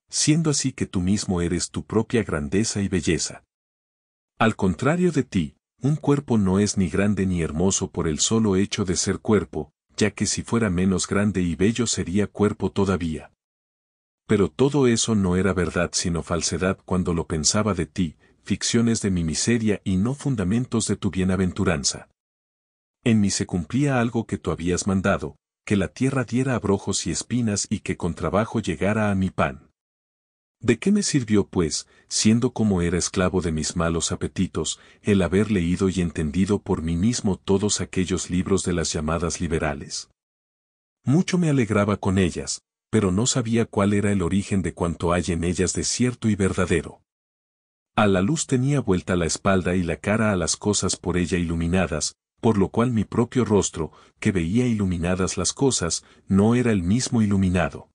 Siendo así que tú mismo eres tu propia grandeza y belleza. Al contrario de ti, un cuerpo no es ni grande ni hermoso por el solo hecho de ser cuerpo, ya que si fuera menos grande y bello sería cuerpo todavía. Pero todo eso no era verdad sino falsedad cuando lo pensaba de ti, ficciones de mi miseria y no fundamentos de tu bienaventuranza. En mí se cumplía algo que tú habías mandado, que la tierra diera abrojos y espinas y que con trabajo llegara a mi pan. ¿De qué me sirvió pues, siendo como era esclavo de mis malos apetitos, el haber leído y entendido por mí mismo todos aquellos libros de las llamadas liberales? Mucho me alegraba con ellas, pero no sabía cuál era el origen de cuanto hay en ellas de cierto y verdadero. A la luz tenía vuelta la espalda y la cara a las cosas por ella iluminadas, por lo cual mi propio rostro, que veía iluminadas las cosas, no era el mismo iluminado.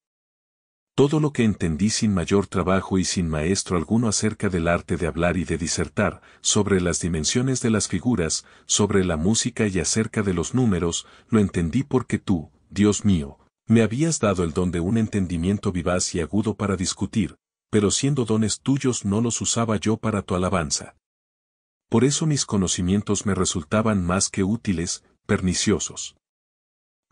Todo lo que entendí sin mayor trabajo y sin maestro alguno acerca del arte de hablar y de disertar, sobre las dimensiones de las figuras, sobre la música y acerca de los números, lo entendí porque tú, Dios mío, me habías dado el don de un entendimiento vivaz y agudo para discutir, pero siendo dones tuyos no los usaba yo para tu alabanza. Por eso mis conocimientos me resultaban más que útiles, perniciosos.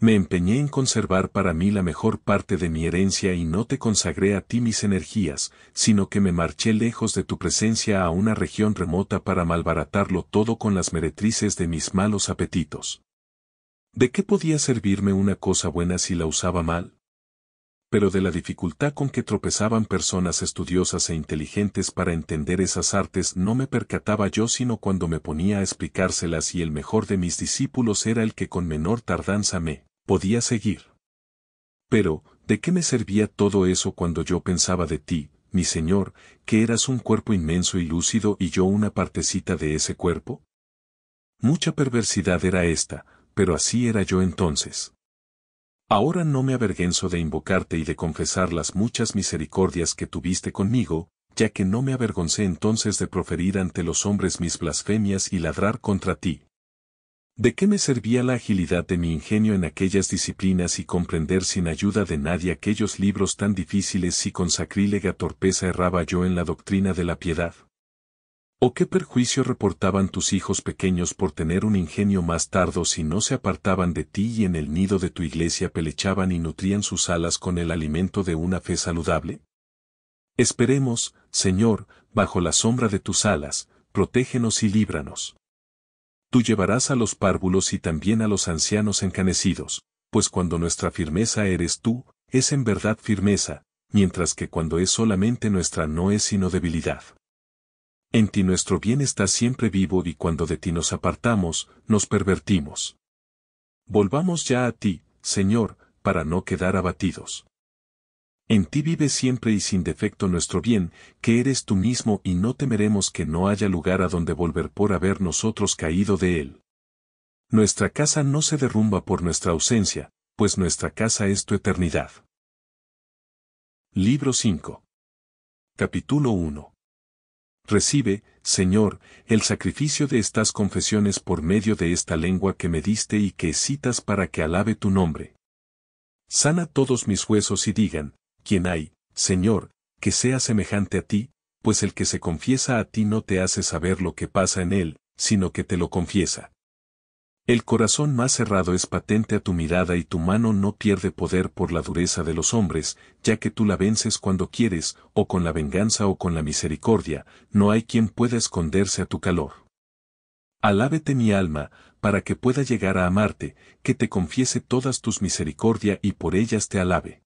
Me empeñé en conservar para mí la mejor parte de mi herencia y no te consagré a ti mis energías, sino que me marché lejos de tu presencia a una región remota para malbaratarlo todo con las meretrices de mis malos apetitos. ¿De qué podía servirme una cosa buena si la usaba mal? Pero de la dificultad con que tropezaban personas estudiosas e inteligentes para entender esas artes no me percataba yo sino cuando me ponía a explicárselas y el mejor de mis discípulos era el que con menor tardanza me podía seguir. Pero, ¿de qué me servía todo eso cuando yo pensaba de ti, mi Señor, que eras un cuerpo inmenso y lúcido y yo una partecita de ese cuerpo? Mucha perversidad era esta, pero así era yo entonces. Ahora no me avergüenzo de invocarte y de confesar las muchas misericordias que tuviste conmigo, ya que no me avergoncé entonces de proferir ante los hombres mis blasfemias y ladrar contra ti. ¿De qué me servía la agilidad de mi ingenio en aquellas disciplinas y comprender sin ayuda de nadie aquellos libros tan difíciles si con sacrílega torpeza erraba yo en la doctrina de la piedad? ¿O qué perjuicio reportaban tus hijos pequeños por tener un ingenio más tardo si no se apartaban de ti y en el nido de tu iglesia pelechaban y nutrían sus alas con el alimento de una fe saludable? Esperemos, Señor, bajo la sombra de tus alas, protégenos y líbranos. Tú llevarás a los párvulos y también a los ancianos encanecidos, pues cuando nuestra firmeza eres tú, es en verdad firmeza, mientras que cuando es solamente nuestra no es sino debilidad. En ti nuestro bien está siempre vivo y cuando de ti nos apartamos, nos pervertimos. Volvamos ya a ti, Señor, para no quedar abatidos. En ti vive siempre y sin defecto nuestro bien, que eres tú mismo y no temeremos que no haya lugar a donde volver por haber nosotros caído de él. Nuestra casa no se derrumba por nuestra ausencia, pues nuestra casa es tu eternidad. Libro 5. Capítulo 1. Recibe, Señor, el sacrificio de estas confesiones por medio de esta lengua que me diste y que citas para que alabe tu nombre. Sana todos mis huesos y digan, ¿quién hay, Señor, que sea semejante a ti? Pues el que se confiesa a ti no te hace saber lo que pasa en él, sino que te lo confiesa. El corazón más cerrado es patente a tu mirada y tu mano no pierde poder por la dureza de los hombres, ya que tú la vences cuando quieres, o con la venganza o con la misericordia, no hay quien pueda esconderse a tu calor. Alábete mi alma, para que pueda llegar a amarte, que te confiese todas tus misericordia y por ellas te alabe.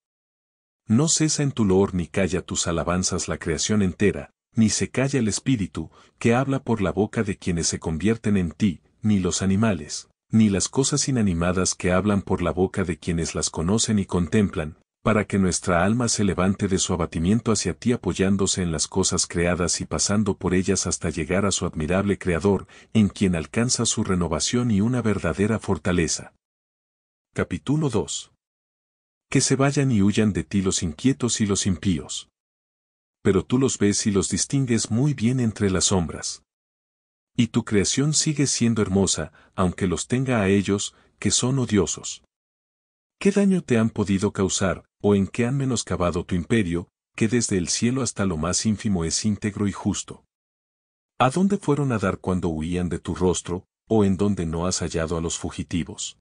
No cesa en tu loor ni calla tus alabanzas la creación entera, ni se calla el espíritu, que habla por la boca de quienes se convierten en ti, ni los animales, ni las cosas inanimadas que hablan por la boca de quienes las conocen y contemplan, para que nuestra alma se levante de su abatimiento hacia ti apoyándose en las cosas creadas y pasando por ellas hasta llegar a su admirable Creador, en quien alcanza su renovación y una verdadera fortaleza. Capítulo 2. Que se vayan y huyan de ti los inquietos y los impíos. Pero tú los ves y los distingues muy bien entre las sombras. Y tu creación sigue siendo hermosa, aunque los tenga a ellos, que son odiosos. ¿Qué daño te han podido causar, o en qué han menoscabado tu imperio, que desde el cielo hasta lo más ínfimo es íntegro y justo? ¿A dónde fueron a dar cuando huían de tu rostro, o en donde no has hallado a los fugitivos?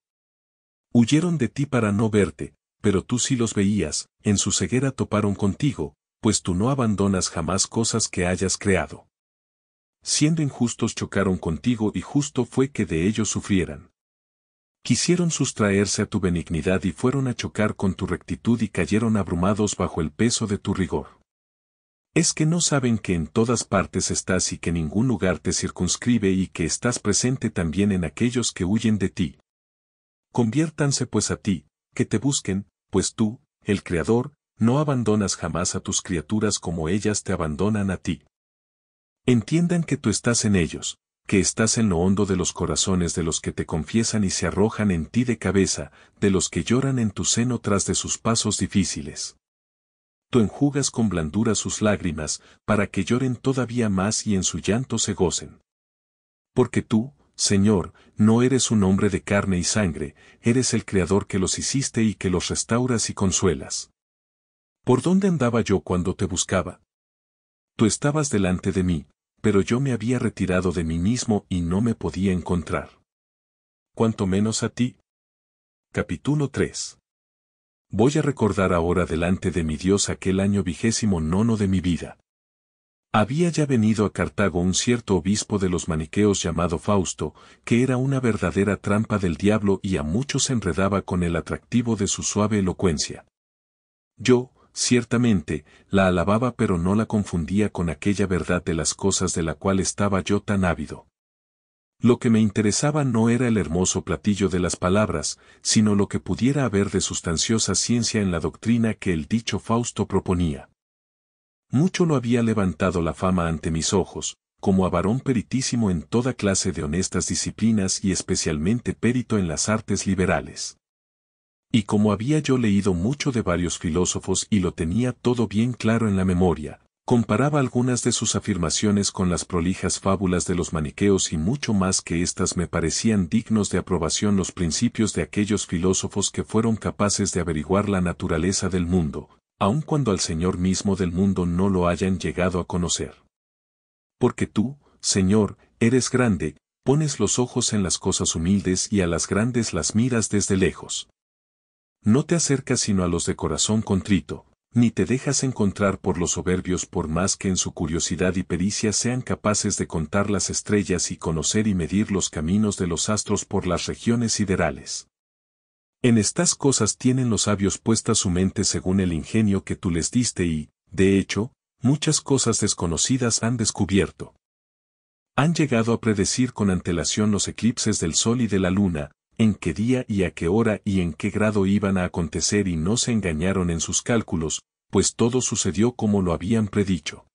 Huyeron de ti para no verte, pero tú sí los veías, en su ceguera toparon contigo, pues tú no abandonas jamás cosas que hayas creado. Siendo injustos chocaron contigo y justo fue que de ellos sufrieran. Quisieron sustraerse a tu benignidad y fueron a chocar con tu rectitud y cayeron abrumados bajo el peso de tu rigor. ¿Es que no saben que en todas partes estás y que ningún lugar te circunscribe y que estás presente también en aquellos que huyen de ti? Conviértanse pues a ti, que te busquen, pues tú, el Creador, no abandonas jamás a tus criaturas como ellas te abandonan a ti. Entiendan que tú estás en ellos, que estás en lo hondo de los corazones de los que te confiesan y se arrojan en ti de cabeza, de los que lloran en tu seno tras de sus pasos difíciles. Tú enjugas con blandura sus lágrimas, para que lloren todavía más y en su llanto se gocen. Porque tú, Señor, no eres un hombre de carne y sangre, eres el Creador que los hiciste y que los restauras y consuelas. ¿Por dónde andaba yo cuando te buscaba? Tú estabas delante de mí, pero yo me había retirado de mí mismo y no me podía encontrar. ¿Cuánto menos a ti? Capítulo 3. Voy a recordar ahora delante de mi Dios aquel año 29 de mi vida. Había ya venido a Cartago un cierto obispo de los maniqueos llamado Fausto, que era una verdadera trampa del diablo y a muchos enredaba con el atractivo de su suave elocuencia. Yo, ciertamente, la alababa pero no la confundía con aquella verdad de las cosas de la cual estaba yo tan ávido. Lo que me interesaba no era el hermoso platillo de las palabras, sino lo que pudiera haber de sustanciosa ciencia en la doctrina que el dicho Fausto proponía. Mucho lo había levantado la fama ante mis ojos, como a varón peritísimo en toda clase de honestas disciplinas y especialmente périto en las artes liberales. Y como había yo leído mucho de varios filósofos y lo tenía todo bien claro en la memoria, comparaba algunas de sus afirmaciones con las prolijas fábulas de los maniqueos y mucho más que éstas me parecían dignos de aprobación los principios de aquellos filósofos que fueron capaces de averiguar la naturaleza del mundo, aun cuando al Señor mismo del mundo no lo hayan llegado a conocer. Porque tú, Señor, eres grande, pones los ojos en las cosas humildes y a las grandes las miras desde lejos. No te acercas sino a los de corazón contrito, ni te dejas encontrar por los soberbios por más que en su curiosidad y pericia sean capaces de contar las estrellas y conocer y medir los caminos de los astros por las regiones siderales. En estas cosas tienen los sabios puesta su mente según el ingenio que tú les diste y, de hecho, muchas cosas desconocidas han descubierto. Han llegado a predecir con antelación los eclipses del sol y de la luna, en qué día y a qué hora y en qué grado iban a acontecer y no se engañaron en sus cálculos, pues todo sucedió como lo habían predicho.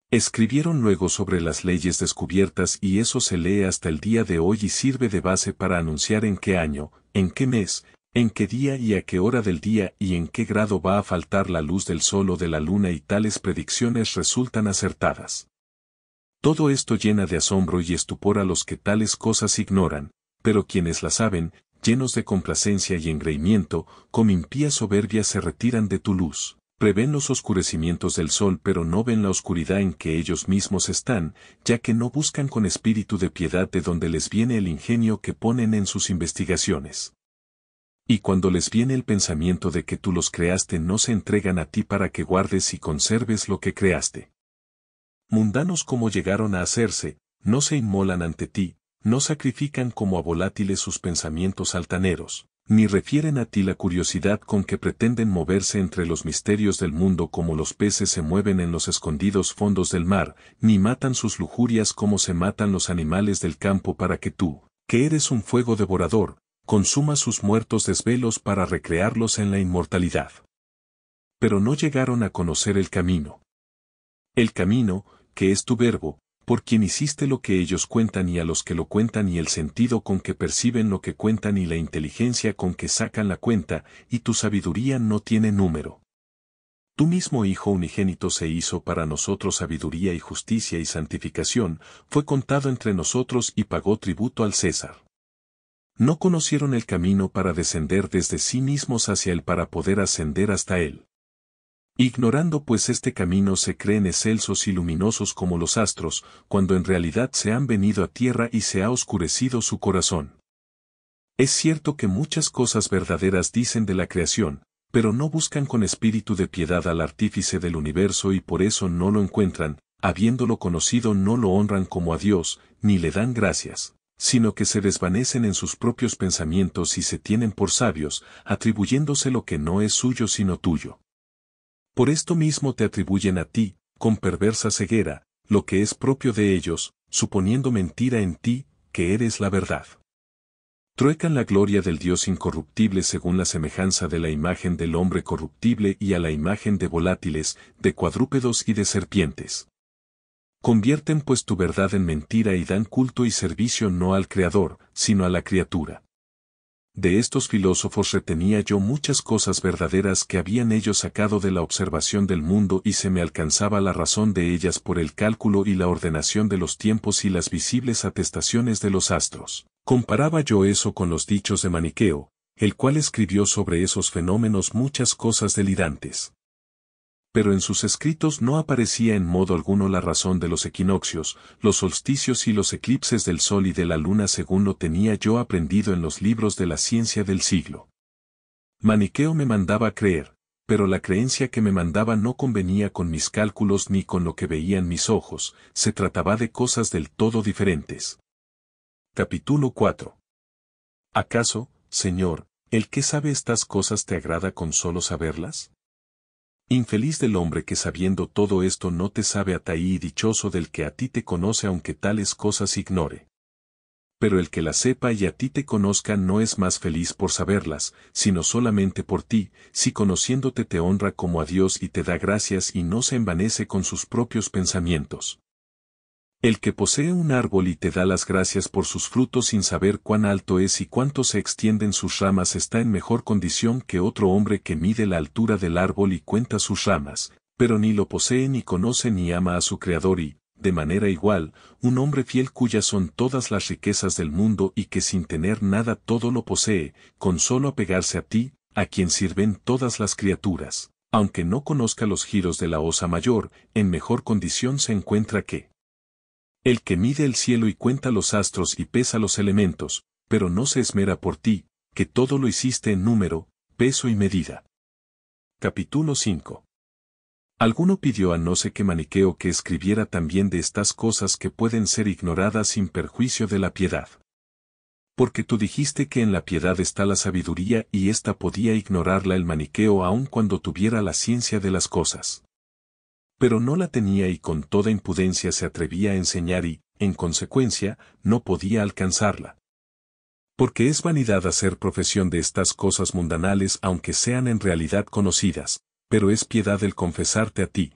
Escribieron luego sobre las leyes descubiertas y eso se lee hasta el día de hoy y sirve de base para anunciar en qué año, en qué mes, en qué día y a qué hora del día y en qué grado va a faltar la luz del sol o de la luna y tales predicciones resultan acertadas. Todo esto llena de asombro y estupor a los que tales cosas ignoran, pero quienes la saben, llenos de complacencia y engreimiento, con impía soberbia se retiran de tu luz. Prevén los oscurecimientos del sol pero no ven la oscuridad en que ellos mismos están, ya que no buscan con espíritu de piedad de donde les viene el ingenio que ponen en sus investigaciones. Y cuando les viene el pensamiento de que tú los creaste no se entregan a ti para que guardes y conserves lo que creaste. Mundanos como llegaron a hacerse, no se inmolan ante ti, no sacrifican como a volátiles sus pensamientos altaneros, ni refieren a ti la curiosidad con que pretenden moverse entre los misterios del mundo como los peces se mueven en los escondidos fondos del mar, ni matan sus lujurias como se matan los animales del campo para que tú, que eres un fuego devorador, consumas sus muertos desvelos para recrearlos en la inmortalidad. Pero no llegaron a conocer el camino. El camino, que es tu verbo, por quien hiciste lo que ellos cuentan y a los que lo cuentan y el sentido con que perciben lo que cuentan y la inteligencia con que sacan la cuenta, y tu sabiduría no tiene número. Tu mismo Hijo unigénito se hizo para nosotros sabiduría y justicia y santificación, fue contado entre nosotros y pagó tributo al César. No conocieron el camino para descender desde sí mismos hacia él para poder ascender hasta él. Ignorando pues este camino se creen excelsos y luminosos como los astros, cuando en realidad se han venido a tierra y se ha oscurecido su corazón. Es cierto que muchas cosas verdaderas dicen de la creación, pero no buscan con espíritu de piedad al artífice del universo y por eso no lo encuentran, habiéndolo conocido no lo honran como a Dios, ni le dan gracias, sino que se desvanecen en sus propios pensamientos y se tienen por sabios, atribuyéndose lo que no es suyo sino tuyo. Por esto mismo te atribuyen a ti, con perversa ceguera, lo que es propio de ellos, suponiendo mentira en ti, que eres la verdad. Truecan la gloria del Dios incorruptible según la semejanza de la imagen del hombre corruptible y a la imagen de volátiles, de cuadrúpedos y de serpientes. Convierten pues tu verdad en mentira y dan culto y servicio no al Creador, sino a la criatura. De estos filósofos retenía yo muchas cosas verdaderas que habían ellos sacado de la observación del mundo y se me alcanzaba la razón de ellas por el cálculo y la ordenación de los tiempos y las visibles atestaciones de los astros. Comparaba yo eso con los dichos de Maniqueo, el cual escribió sobre esos fenómenos muchas cosas delirantes. pero en sus escritos no aparecía en modo alguno la razón de los equinoccios, los solsticios y los eclipses del sol y de la luna según lo tenía yo aprendido en los libros de la ciencia del siglo. Maniqueo me mandaba creer, pero la creencia que me mandaba no convenía con mis cálculos ni con lo que veían mis ojos, se trataba de cosas del todo diferentes. Capítulo 4. ¿Acaso, Señor, el que sabe estas cosas te agrada con solo saberlas? Infeliz del hombre que sabiendo todo esto no te sabe a ti y dichoso del que a ti te conoce aunque tales cosas ignore. Pero el que las sepa y a ti te conozca no es más feliz por saberlas, sino solamente por ti, si conociéndote te honra como a Dios y te da gracias y no se envanece con sus propios pensamientos. El que posee un árbol y te da las gracias por sus frutos sin saber cuán alto es y cuánto se extienden sus ramas está en mejor condición que otro hombre que mide la altura del árbol y cuenta sus ramas, pero ni lo posee ni conoce ni ama a su Creador y, de manera igual, un hombre fiel cuyas son todas las riquezas del mundo y que sin tener nada todo lo posee, con solo apegarse a ti, a quien sirven todas las criaturas, aunque no conozca los giros de la osa mayor, en mejor condición se encuentra que el que mide el cielo y cuenta los astros y pesa los elementos, pero no se esmera por ti, que todo lo hiciste en número, peso y medida. Capítulo 5. Alguno pidió a no sé qué maniqueo que escribiera también de estas cosas que pueden ser ignoradas sin perjuicio de la piedad. Porque tú dijiste que en la piedad está la sabiduría y ésta podía ignorarla el maniqueo aun cuando tuviera la ciencia de las cosas. Pero no la tenía y con toda impudencia se atrevía a enseñar y, en consecuencia, no podía alcanzarla. Porque es vanidad hacer profesión de estas cosas mundanales aunque sean en realidad conocidas, pero es piedad el confesarte a ti.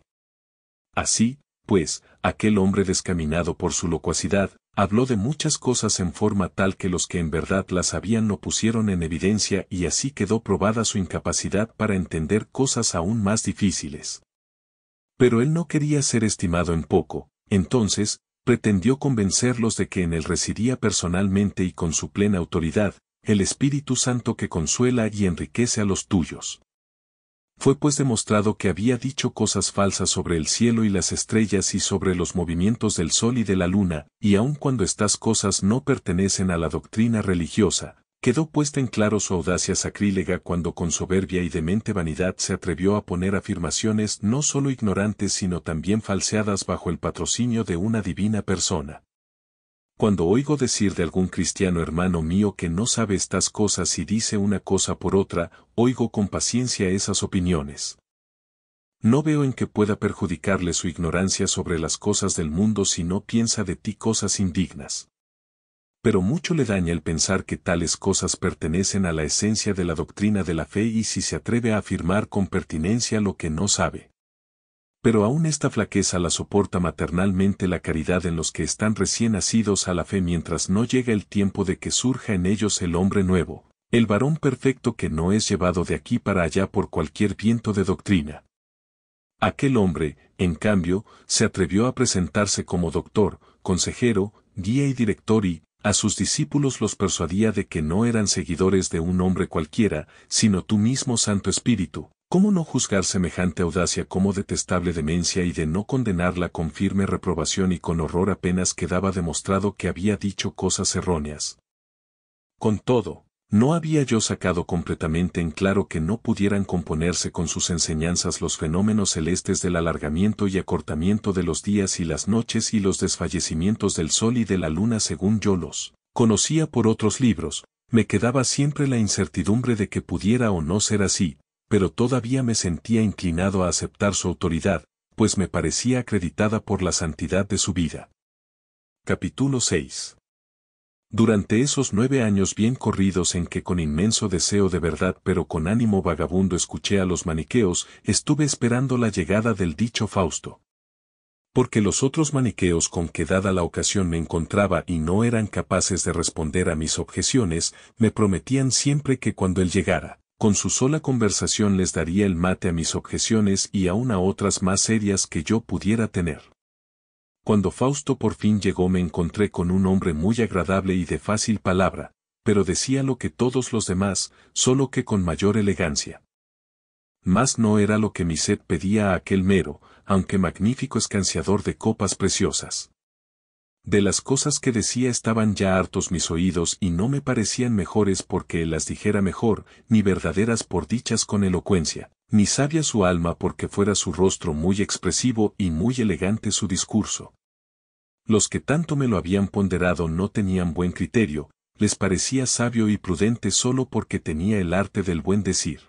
Así, pues, aquel hombre descaminado por su locuacidad, habló de muchas cosas en forma tal que los que en verdad las sabían lo pusieron en evidencia y así quedó probada su incapacidad para entender cosas aún más difíciles. Pero él no quería ser estimado en poco, entonces, pretendió convencerlos de que en él residía personalmente y con su plena autoridad, el Espíritu Santo que consuela y enriquece a los tuyos. Fue pues demostrado que había dicho cosas falsas sobre el cielo y las estrellas y sobre los movimientos del sol y de la luna, y aun cuando estas cosas no pertenecen a la doctrina religiosa, quedó puesta en claro su audacia sacrílega cuando con soberbia y demente vanidad se atrevió a poner afirmaciones no solo ignorantes sino también falseadas bajo el patrocinio de una divina persona. Cuando oigo decir de algún cristiano hermano mío que no sabe estas cosas y dice una cosa por otra, oigo con paciencia esas opiniones. No veo en qué pueda perjudicarle su ignorancia sobre las cosas del mundo si no piensa de ti cosas indignas. Pero mucho le daña el pensar que tales cosas pertenecen a la esencia de la doctrina de la fe y si se atreve a afirmar con pertinencia lo que no sabe. Pero aún esta flaqueza la soporta maternalmente la caridad en los que están recién nacidos a la fe mientras no llega el tiempo de que surja en ellos el hombre nuevo, el varón perfecto que no es llevado de aquí para allá por cualquier viento de doctrina. Aquel hombre, en cambio, se atrevió a presentarse como doctor, consejero, guía y director y, a sus discípulos los persuadía de que no eran seguidores de un hombre cualquiera, sino tú mismo Santo Espíritu. ¿Cómo no juzgar semejante audacia como detestable demencia y de no condenarla con firme reprobación y con horror apenas quedaba demostrado que había dicho cosas erróneas? Con todo, no había yo sacado completamente en claro que no pudieran componerse con sus enseñanzas los fenómenos celestes del alargamiento y acortamiento de los días y las noches y los desfallecimientos del sol y de la luna según yo los conocía por otros libros, me quedaba siempre la incertidumbre de que pudiera o no ser así, pero todavía me sentía inclinado a aceptar su autoridad, pues me parecía acreditada por la santidad de su vida. Capítulo 6. Durante esos 9 años bien corridos en que con inmenso deseo de verdad pero con ánimo vagabundo escuché a los maniqueos, estuve esperando la llegada del dicho Fausto. Porque los otros maniqueos con que dada la ocasión me encontraba y no eran capaces de responder a mis objeciones, me prometían siempre que cuando él llegara, con su sola conversación les daría el mate a mis objeciones y aun a otras más serias que yo pudiera tener. Cuando Fausto por fin llegó me encontré con un hombre muy agradable y de fácil palabra, pero decía lo que todos los demás, solo que con mayor elegancia. Mas no era lo que mi sed pedía a aquel mero, aunque magnífico escanciador de copas preciosas. De las cosas que decía estaban ya hartos mis oídos y no me parecían mejores porque él las dijera mejor, ni verdaderas por dichas con elocuencia, ni sabia su alma porque fuera su rostro muy expresivo y muy elegante su discurso. Los que tanto me lo habían ponderado no tenían buen criterio, les parecía sabio y prudente solo porque tenía el arte del buen decir.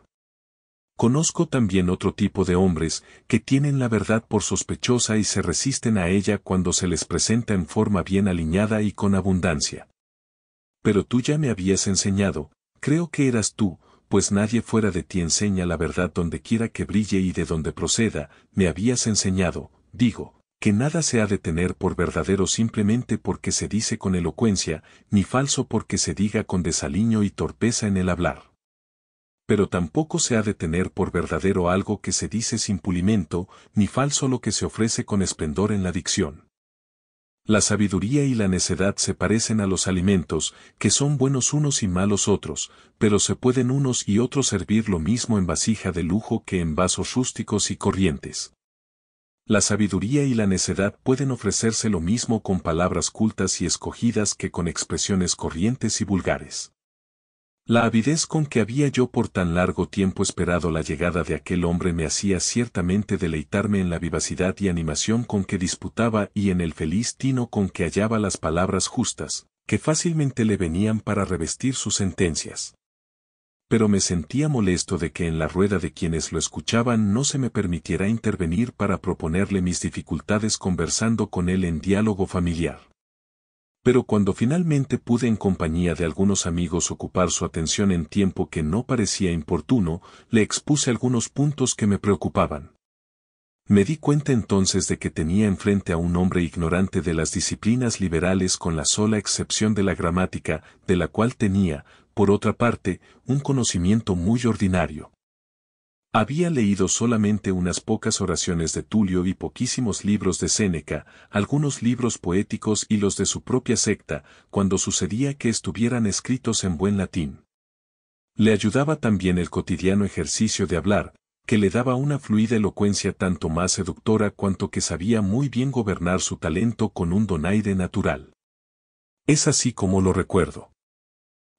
Conozco también otro tipo de hombres que tienen la verdad por sospechosa y se resisten a ella cuando se les presenta en forma bien aliñada y con abundancia. Pero tú ya me habías enseñado, creo que eras tú, pues nadie fuera de ti enseña la verdad donde quiera que brille y de donde proceda, me habías enseñado, digo, que nada se ha de tener por verdadero simplemente porque se dice con elocuencia, ni falso porque se diga con desaliño y torpeza en el hablar. Pero tampoco se ha de tener por verdadero algo que se dice sin pulimento, ni falso lo que se ofrece con esplendor en la dicción. La sabiduría y la necedad se parecen a los alimentos, que son buenos unos y malos otros, pero se pueden unos y otros servir lo mismo en vasija de lujo que en vasos rústicos y corrientes. La sabiduría y la necedad pueden ofrecerse lo mismo con palabras cultas y escogidas que con expresiones corrientes y vulgares. La avidez con que había yo por tan largo tiempo esperado la llegada de aquel hombre me hacía ciertamente deleitarme en la vivacidad y animación con que disputaba y en el feliz tino con que hallaba las palabras justas, que fácilmente le venían para revestir sus sentencias. Pero me sentía molesto de que en la rueda de quienes lo escuchaban no se me permitiera intervenir para proponerle mis dificultades conversando con él en diálogo familiar. Pero cuando finalmente pude en compañía de algunos amigos ocupar su atención en tiempo que no parecía importuno, le expuse algunos puntos que me preocupaban. Me di cuenta entonces de que tenía enfrente a un hombre ignorante de las disciplinas liberales con la sola excepción de la gramática, de la cual tenía, por otra parte, un conocimiento muy ordinario. Había leído solamente unas pocas oraciones de Tulio y poquísimos libros de Séneca, algunos libros poéticos y los de su propia secta, cuando sucedía que estuvieran escritos en buen latín. Le ayudaba también el cotidiano ejercicio de hablar, que le daba una fluida elocuencia tanto más seductora cuanto que sabía muy bien gobernar su talento con un donaire natural. Es así como lo recuerdo.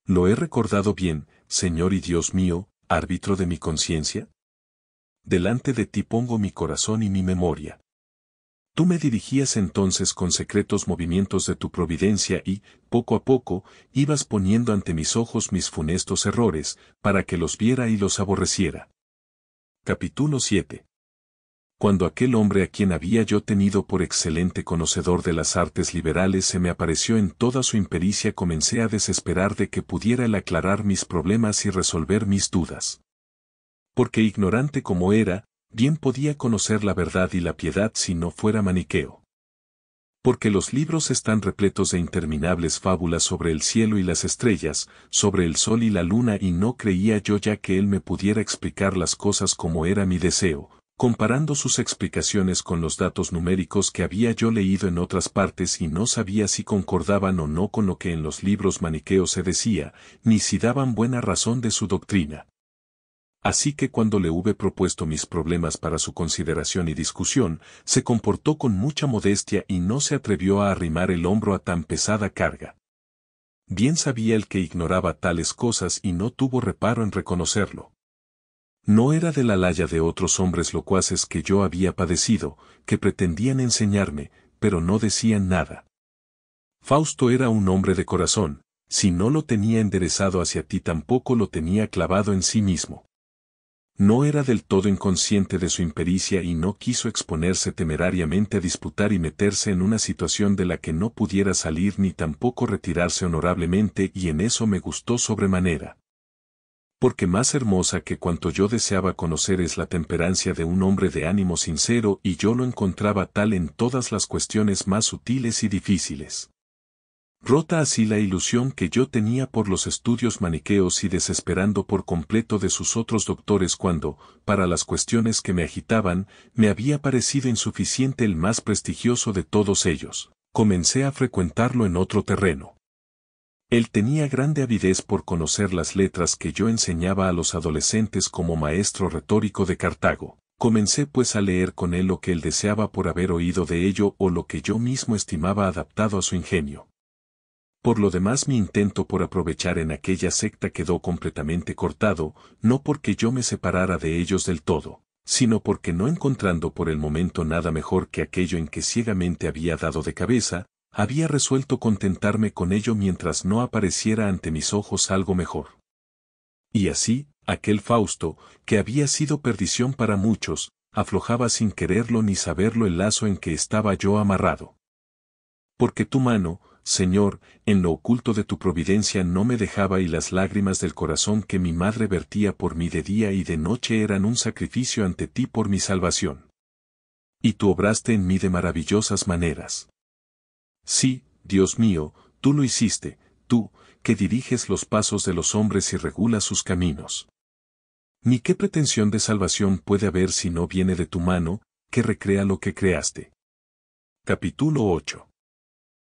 ¿Lo he recordado bien, Señor y Dios mío, árbitro de mi conciencia? Delante de ti pongo mi corazón y mi memoria. Tú me dirigías entonces con secretos movimientos de tu providencia y, poco a poco, ibas poniendo ante mis ojos mis funestos errores, para que los viera y los aborreciera. Capítulo 7. Cuando aquel hombre a quien había yo tenido por excelente conocedor de las artes liberales se me apareció en toda su impericia, comencé a desesperar de que pudiera él aclarar mis problemas y resolver mis dudas. Porque ignorante como era, bien podía conocer la verdad y la piedad si no fuera maniqueo. Porque los libros están repletos de interminables fábulas sobre el cielo y las estrellas, sobre el sol y la luna, y no creía yo ya que él me pudiera explicar las cosas como era mi deseo, comparando sus explicaciones con los datos numéricos que había yo leído en otras partes y no sabía si concordaban o no con lo que en los libros maniqueos se decía, ni si daban buena razón de su doctrina. Así que cuando le hube propuesto mis problemas para su consideración y discusión, se comportó con mucha modestia y no se atrevió a arrimar el hombro a tan pesada carga. Bien sabía el que ignoraba tales cosas y no tuvo reparo en reconocerlo. No era de la laya de otros hombres locuaces que yo había padecido, que pretendían enseñarme, pero no decían nada. Fausto era un hombre de corazón, si no lo tenía enderezado hacia ti tampoco lo tenía clavado en sí mismo. No era del todo inconsciente de su impericia y no quiso exponerse temerariamente a disputar y meterse en una situación de la que no pudiera salir ni tampoco retirarse honorablemente, y en eso me gustó sobremanera. Porque más hermosa que cuanto yo deseaba conocer es la temperancia de un hombre de ánimo sincero, y yo lo encontraba tal en todas las cuestiones más sutiles y difíciles. Rota así la ilusión que yo tenía por los estudios maniqueos y desesperando por completo de sus otros doctores cuando, para las cuestiones que me agitaban, me había parecido insuficiente el más prestigioso de todos ellos, comencé a frecuentarlo en otro terreno. Él tenía grande avidez por conocer las letras que yo enseñaba a los adolescentes como maestro retórico de Cartago. Comencé pues a leer con él lo que él deseaba por haber oído de ello o lo que yo mismo estimaba adaptado a su ingenio. Por lo demás mi intento por aprovechar en aquella secta quedó completamente cortado, no porque yo me separara de ellos del todo, sino porque no encontrando por el momento nada mejor que aquello en que ciegamente había dado de cabeza, había resuelto contentarme con ello mientras no apareciera ante mis ojos algo mejor. Y así, aquel Fausto, que había sido perdición para muchos, aflojaba sin quererlo ni saberlo el lazo en que estaba yo amarrado. Porque tu mano, Señor, en lo oculto de tu providencia no me dejaba y las lágrimas del corazón que mi madre vertía por mí de día y de noche eran un sacrificio ante ti por mi salvación. Y tú obraste en mí de maravillosas maneras. Sí, Dios mío, tú lo hiciste, tú, que diriges los pasos de los hombres y regulas sus caminos. Ni qué pretensión de salvación puede haber si no viene de tu mano, que recrea lo que creaste. Capítulo 8.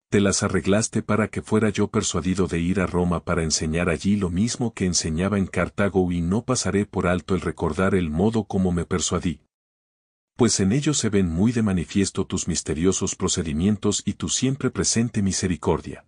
Te las arreglaste para que fuera yo persuadido de ir a Roma para enseñar allí lo mismo que enseñaba en Cartago y no pasaré por alto el recordar el modo como me persuadí. Pues en ello se ven muy de manifiesto tus misteriosos procedimientos y tu siempre presente misericordia.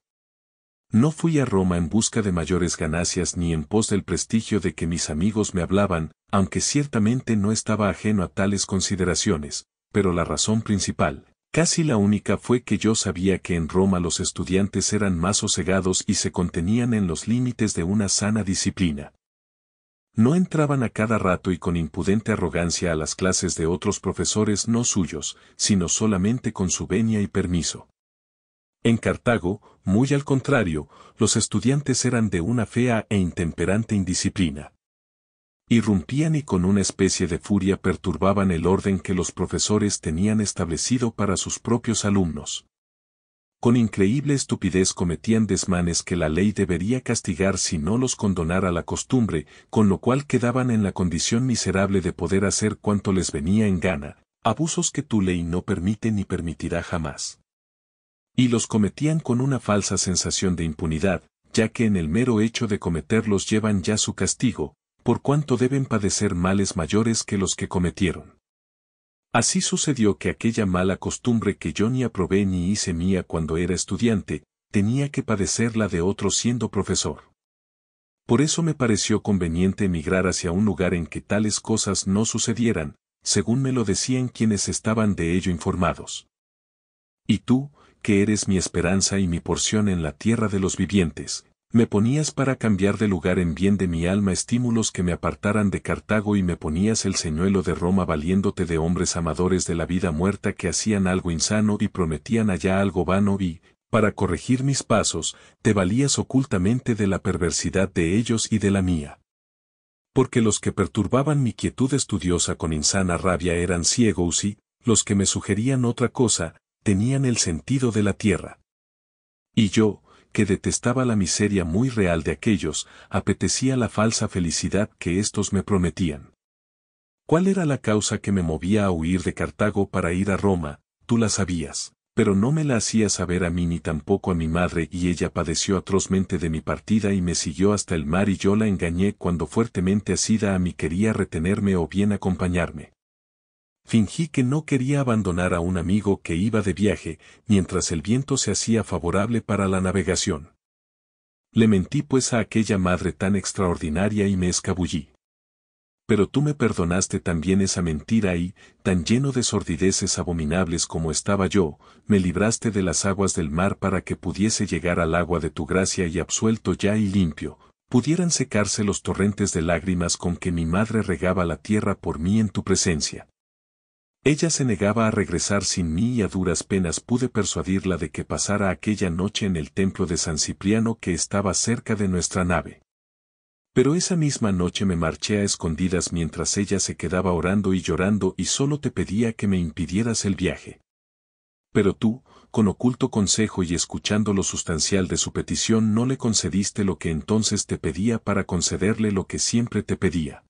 No fui a Roma en busca de mayores ganancias ni en pos del prestigio de que mis amigos me hablaban, aunque ciertamente no estaba ajeno a tales consideraciones, pero la razón principal, casi la única fue que yo sabía que en Roma los estudiantes eran más sosegados y se contenían en los límites de una sana disciplina. No entraban a cada rato y con impudente arrogancia a las clases de otros profesores no suyos, sino solamente con su venia y permiso. En Cartago, muy al contrario, los estudiantes eran de una fea e intemperante indisciplina. Irrumpían y con una especie de furia perturbaban el orden que los profesores tenían establecido para sus propios alumnos. Con increíble estupidez cometían desmanes que la ley debería castigar si no los condonara la costumbre, con lo cual quedaban en la condición miserable de poder hacer cuanto les venía en gana, abusos que tu ley no permite ni permitirá jamás. Y los cometían con una falsa sensación de impunidad, ya que en el mero hecho de cometerlos llevan ya su castigo, por cuanto deben padecer males mayores que los que cometieron. Así sucedió que aquella mala costumbre que yo ni aprobé ni hice mía cuando era estudiante, tenía que padecerla de otro siendo profesor. Por eso me pareció conveniente emigrar hacia un lugar en que tales cosas no sucedieran, según me lo decían quienes estaban de ello informados. Y tú, que eres mi esperanza y mi porción en la tierra de los vivientes, me ponías para cambiar de lugar en bien de mi alma estímulos que me apartaran de Cartago y me ponías el señuelo de Roma valiéndote de hombres amadores de la vida muerta que hacían algo insano y prometían allá algo vano y, para corregir mis pasos, te valías ocultamente de la perversidad de ellos y de la mía. Porque los que perturbaban mi quietud estudiosa con insana rabia eran ciegos y, los que me sugerían otra cosa, tenían el sentido de la tierra. Y yo, que detestaba la miseria muy real de aquellos, apetecía la falsa felicidad que éstos me prometían. ¿Cuál era la causa que me movía a huir de Cartago para ir a Roma? Tú la sabías, pero no me la hacías saber a mí ni tampoco a mi madre y ella padeció atrozmente de mi partida y me siguió hasta el mar y yo la engañé cuando fuertemente asida a mí quería retenerme o bien acompañarme. Fingí que no quería abandonar a un amigo que iba de viaje, mientras el viento se hacía favorable para la navegación. Le mentí pues a aquella madre tan extraordinaria y me escabullí. Pero tú me perdonaste también esa mentira y, tan lleno de sordideces abominables como estaba yo, me libraste de las aguas del mar para que pudiese llegar al agua de tu gracia y absuelto ya y limpio, pudieran secarse los torrentes de lágrimas con que mi madre regaba la tierra por mí en tu presencia. Ella se negaba a regresar sin mí y a duras penas pude persuadirla de que pasara aquella noche en el templo de San Cipriano que estaba cerca de nuestra nave. Pero esa misma noche me marché a escondidas mientras ella se quedaba orando y llorando y solo te pedía que me impidieras el viaje. Pero tú, con oculto consejo y escuchando lo sustancial de su petición no le concediste lo que entonces te pedía para concederle lo que siempre te pedía.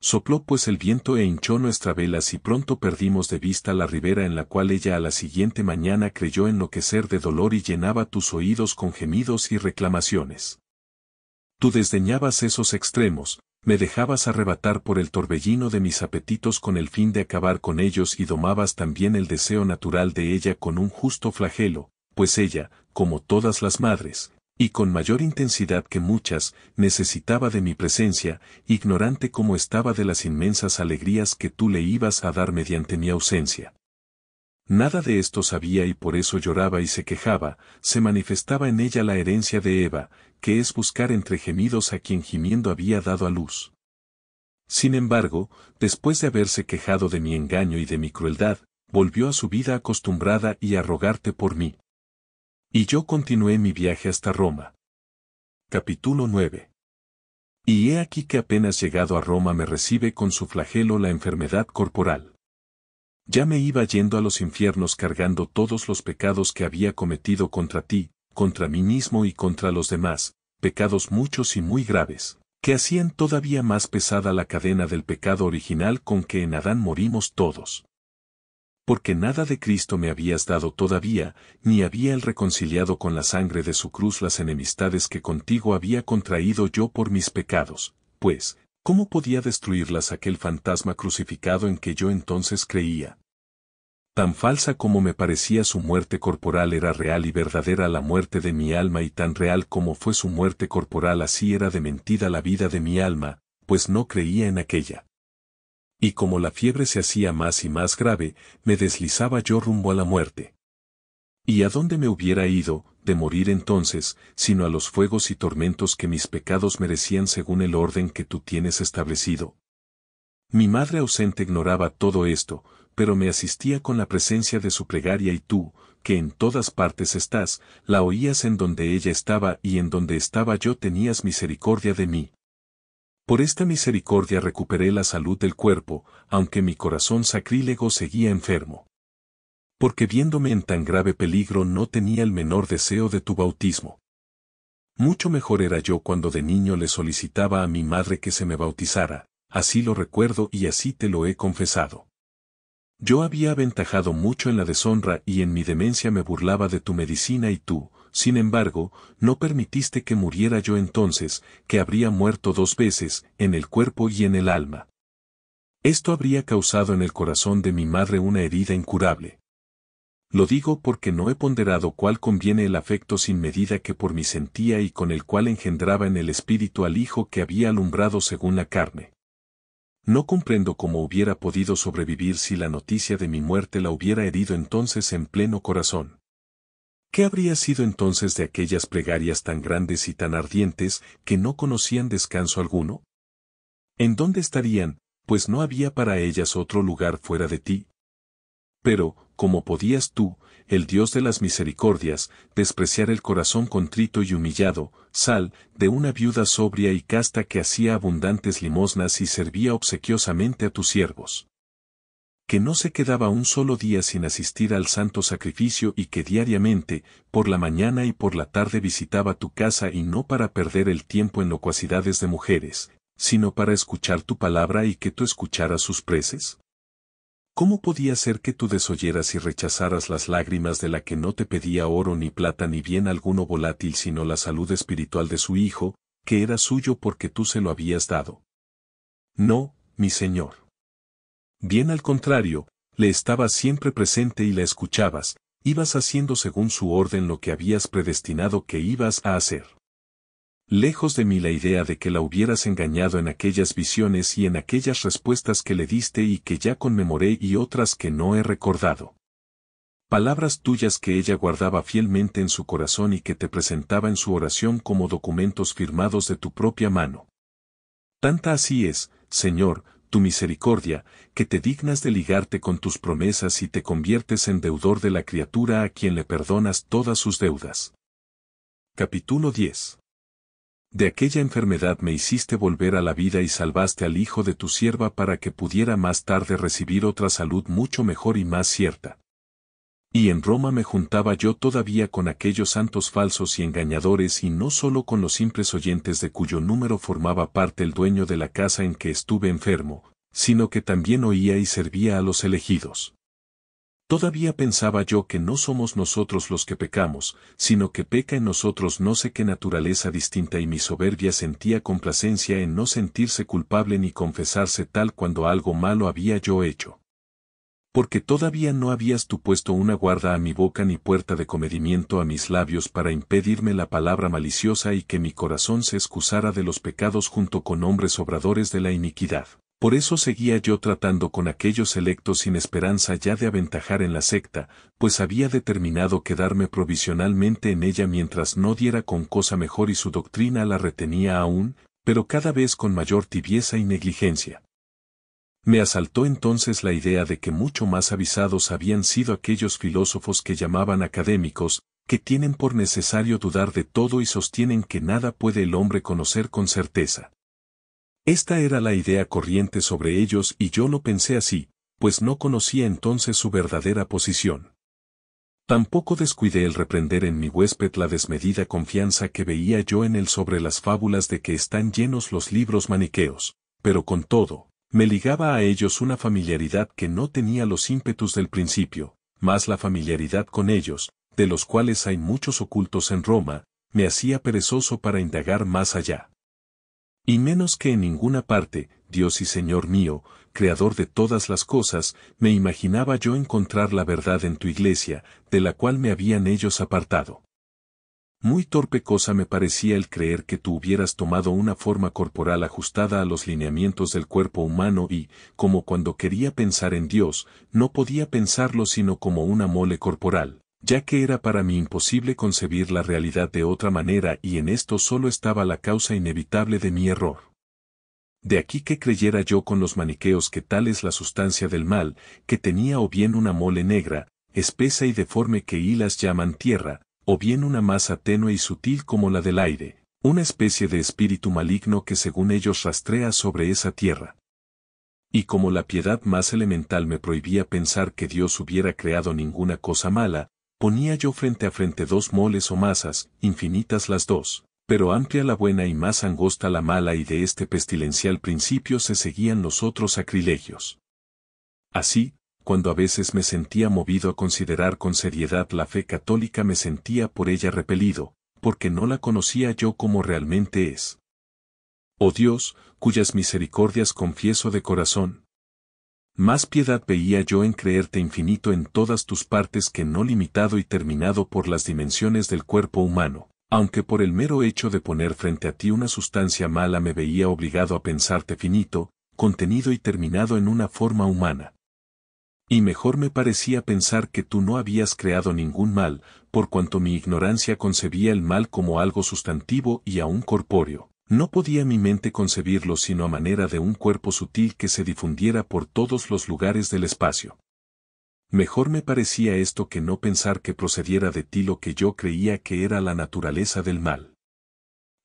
Sopló pues el viento e hinchó nuestra velas y pronto perdimos de vista la ribera en la cual ella a la siguiente mañana creyó enloquecer de dolor y llenaba tus oídos con gemidos y reclamaciones. Tú desdeñabas esos extremos, me dejabas arrebatar por el torbellino de mis apetitos con el fin de acabar con ellos y domabas también el deseo natural de ella con un justo flagelo, pues ella, como todas las madres, y con mayor intensidad que muchas, necesitaba de mi presencia, ignorante como estaba de las inmensas alegrías que tú le ibas a dar mediante mi ausencia. Nada de esto sabía y por eso lloraba y se quejaba, se manifestaba en ella la herencia de Eva, que es buscar entre gemidos a quien gimiendo había dado a luz. Sin embargo, después de haberse quejado de mi engaño y de mi crueldad, volvió a su vida acostumbrada y a rogarte por mí. Y yo continué mi viaje hasta Roma. Capítulo 9. Y he aquí que apenas llegado a Roma me recibe con su flagelo la enfermedad corporal. Ya me iba yendo a los infiernos cargando todos los pecados que había cometido contra ti, contra mí mismo y contra los demás, pecados muchos y muy graves, que hacían todavía más pesada la cadena del pecado original con que en Adán morimos todos. Porque nada de Cristo me habías dado todavía, ni había él reconciliado con la sangre de su cruz las enemistades que contigo había contraído yo por mis pecados, pues, ¿cómo podía destruirlas aquel fantasma crucificado en que yo entonces creía? Tan falsa como me parecía su muerte corporal era real y verdadera la muerte de mi alma y tan real como fue su muerte corporal así era de mentira la vida de mi alma, pues no creía en aquella. Y como la fiebre se hacía más y más grave, me deslizaba yo rumbo a la muerte. ¿Y a dónde me hubiera ido, de morir entonces, sino a los fuegos y tormentos que mis pecados merecían según el orden que tú tienes establecido? Mi madre ausente ignoraba todo esto, pero me asistía con la presencia de su plegaria y tú, que en todas partes estás, la oías en donde ella estaba y en donde estaba yo tenías misericordia de mí. Por esta misericordia recuperé la salud del cuerpo, aunque mi corazón sacrílego seguía enfermo. Porque viéndome en tan grave peligro no tenía el menor deseo de tu bautismo. Mucho mejor era yo cuando de niño le solicitaba a mi madre que se me bautizara, así lo recuerdo y así te lo he confesado. Yo había aventajado mucho en la deshonra y en mi demencia me burlaba de tu medicina y tú, sin embargo, no permitiste que muriera yo entonces, que habría muerto 2 veces, en el cuerpo y en el alma. Esto habría causado en el corazón de mi madre una herida incurable. Lo digo porque no he ponderado cuál conviene el afecto sin medida que por mí sentía y con el cual engendraba en el espíritu al hijo que había alumbrado según la carne. No comprendo cómo hubiera podido sobrevivir si la noticia de mi muerte la hubiera herido entonces en pleno corazón. ¿Qué habría sido entonces de aquellas plegarias tan grandes y tan ardientes que no conocían descanso alguno? ¿En dónde estarían, pues no había para ellas otro lugar fuera de ti? Pero, ¿cómo podías tú, el Dios de las misericordias, despreciar el corazón contrito y humillado, sal, de una viuda sobria y casta que hacía abundantes limosnas y servía obsequiosamente a tus siervos? Que no se quedaba un solo día sin asistir al santo sacrificio y que diariamente, por la mañana y por la tarde visitaba tu casa y no para perder el tiempo en locuacidades de mujeres, sino para escuchar tu palabra y que tú escucharas sus preces? ¿Cómo podía ser que tú desoyeras y rechazaras las lágrimas de la que no te pedía oro ni plata ni bien alguno volátil sino la salud espiritual de su hijo, que era suyo porque tú se lo habías dado? No, mi Señor. Bien al contrario, le estabas siempre presente y la escuchabas, ibas haciendo según su orden lo que habías predestinado que ibas a hacer. Lejos de mí la idea de que la hubieras engañado en aquellas visiones y en aquellas respuestas que le diste y que ya conmemoré y otras que no he recordado. Palabras tuyas que ella guardaba fielmente en su corazón y que te presentaba en su oración como documentos firmados de tu propia mano. Tanta así es, Señor, tu misericordia, que te dignas de ligarte con tus promesas y te conviertes en deudor de la criatura a quien le perdonas todas sus deudas. Capítulo 10. De aquella enfermedad me hiciste volver a la vida y salvaste al hijo de tu sierva para que pudiera más tarde recibir otra salud mucho mejor y más cierta. Y en Roma me juntaba yo todavía con aquellos santos falsos y engañadores y no solo con los simples oyentes de cuyo número formaba parte el dueño de la casa en que estuve enfermo, sino que también oía y servía a los elegidos. Todavía pensaba yo que no somos nosotros los que pecamos, sino que peca en nosotros no sé qué naturaleza distinta y mi soberbia sentía complacencia en no sentirse culpable ni confesarse tal cuando algo malo había yo hecho. Porque todavía no habías tú puesto una guarda a mi boca ni puerta de comedimiento a mis labios para impedirme la palabra maliciosa y que mi corazón se excusara de los pecados junto con hombres obradores de la iniquidad. Por eso seguía yo tratando con aquellos electos sin esperanza ya de aventajar en la secta, pues había determinado quedarme provisionalmente en ella mientras no diera con cosa mejor y su doctrina la retenía aún, pero cada vez con mayor tibieza y negligencia. Me asaltó entonces la idea de que mucho más avisados habían sido aquellos filósofos que llamaban académicos, que tienen por necesario dudar de todo y sostienen que nada puede el hombre conocer con certeza. Esta era la idea corriente sobre ellos y yo lo pensé así, pues no conocía entonces su verdadera posición. Tampoco descuidé el reprender en mi huésped la desmedida confianza que veía yo en él sobre las fábulas de que están llenos los libros maniqueos, pero con todo, me ligaba a ellos una familiaridad que no tenía los ímpetus del principio, más la familiaridad con ellos, de los cuales hay muchos ocultos en Roma, me hacía perezoso para indagar más allá. Y menos que en ninguna parte, Dios y Señor mío, Creador de todas las cosas, me imaginaba yo encontrar la verdad en tu iglesia, de la cual me habían ellos apartado. Muy torpe cosa me parecía el creer que tú hubieras tomado una forma corporal ajustada a los lineamientos del cuerpo humano y, como cuando quería pensar en Dios, no podía pensarlo sino como una mole corporal, ya que era para mí imposible concebir la realidad de otra manera y en esto solo estaba la causa inevitable de mi error. De aquí que creyera yo con los maniqueos que tal es la sustancia del mal, que tenía o bien una mole negra, espesa y deforme que hilas llaman tierra, o bien una masa tenue y sutil como la del aire, una especie de espíritu maligno que según ellos rastrea sobre esa tierra. Y como la piedad más elemental me prohibía pensar que Dios hubiera creado ninguna cosa mala, ponía yo frente a frente dos moles o masas, infinitas las dos, pero amplia la buena y más angosta la mala y de este pestilencial principio se seguían los otros sacrilegios. Así, cuando a veces me sentía movido a considerar con seriedad la fe católica me sentía por ella repelido, porque no la conocía yo como realmente es. Oh Dios, cuyas misericordias confieso de corazón. Más piedad veía yo en creerte infinito en todas tus partes que no limitado y terminado por las dimensiones del cuerpo humano, aunque por el mero hecho de poner frente a ti una sustancia mala me veía obligado a pensarte finito, contenido y terminado en una forma humana. Y mejor me parecía pensar que tú no habías creado ningún mal, por cuanto mi ignorancia concebía el mal como algo sustantivo y aún corpóreo. No podía mi mente concebirlo sino a manera de un cuerpo sutil que se difundiera por todos los lugares del espacio. Mejor me parecía esto que no pensar que procediera de ti lo que yo creía que era la naturaleza del mal.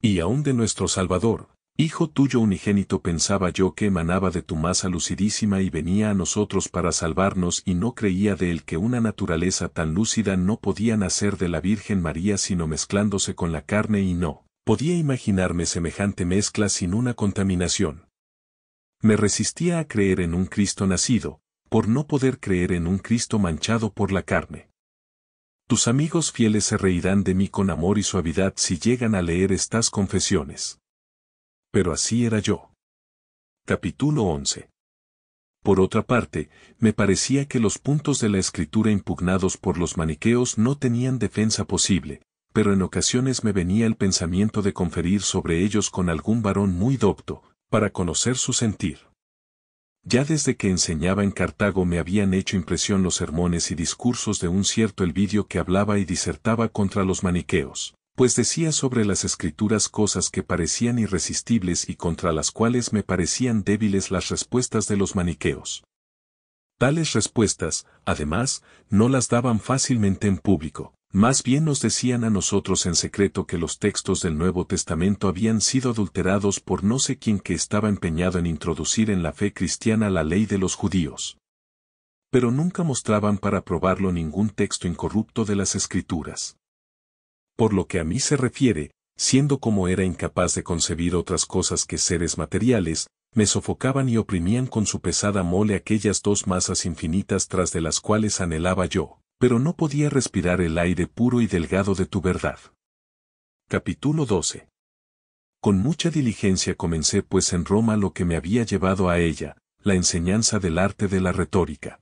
Y aún de nuestro Salvador, Hijo tuyo unigénito pensaba yo que emanaba de tu masa lucidísima y venía a nosotros para salvarnos y no creía de él que una naturaleza tan lúcida no podía nacer de la Virgen María sino mezclándose con la carne y no podía imaginarme semejante mezcla sin una contaminación. Me resistía a creer en un Cristo nacido, por no poder creer en un Cristo manchado por la carne. Tus amigos fieles se reirán de mí con amor y suavidad si llegan a leer estas confesiones. Pero así era yo. Capítulo 11. Por otra parte, me parecía que los puntos de la Escritura impugnados por los maniqueos no tenían defensa posible, pero en ocasiones me venía el pensamiento de conferir sobre ellos con algún varón muy docto, para conocer su sentir. Ya desde que enseñaba en Cartago me habían hecho impresión los sermones y discursos de un cierto Elvidio que hablaba y disertaba contra los maniqueos, pues decía sobre las Escrituras cosas que parecían irresistibles y contra las cuales me parecían débiles las respuestas de los maniqueos. Tales respuestas, además, no las daban fácilmente en público. Más bien nos decían a nosotros en secreto que los textos del Nuevo Testamento habían sido adulterados por no sé quién que estaba empeñado en introducir en la fe cristiana la ley de los judíos. Pero nunca mostraban para probarlo ningún texto incorrupto de las Escrituras. Por lo que a mí se refiere, siendo como era incapaz de concebir otras cosas que seres materiales, me sofocaban y oprimían con su pesada mole aquellas dos masas infinitas tras de las cuales anhelaba yo, pero no podía respirar el aire puro y delgado de tu verdad. Capítulo 12. Con mucha diligencia comencé pues en Roma lo que me había llevado a ella, la enseñanza del arte de la retórica.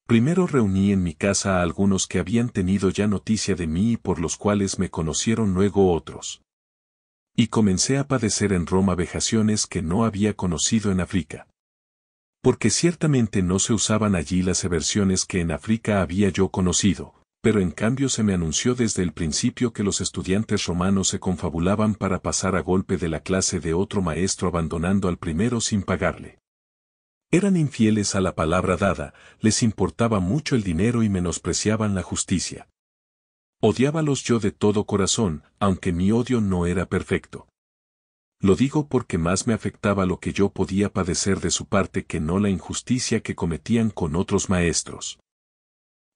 Primero reuní en mi casa a algunos que habían tenido ya noticia de mí y por los cuales me conocieron luego otros. Y comencé a padecer en Roma vejaciones que no había conocido en África. Porque ciertamente no se usaban allí las eversiones que en África había yo conocido, pero en cambio se me anunció desde el principio que los estudiantes romanos se confabulaban para pasar a golpe de la clase de otro maestro abandonando al primero sin pagarle. Eran infieles a la palabra dada, les importaba mucho el dinero y menospreciaban la justicia. Odiábalos yo de todo corazón, aunque mi odio no era perfecto. Lo digo porque más me afectaba lo que yo podía padecer de su parte que no la injusticia que cometían con otros maestros.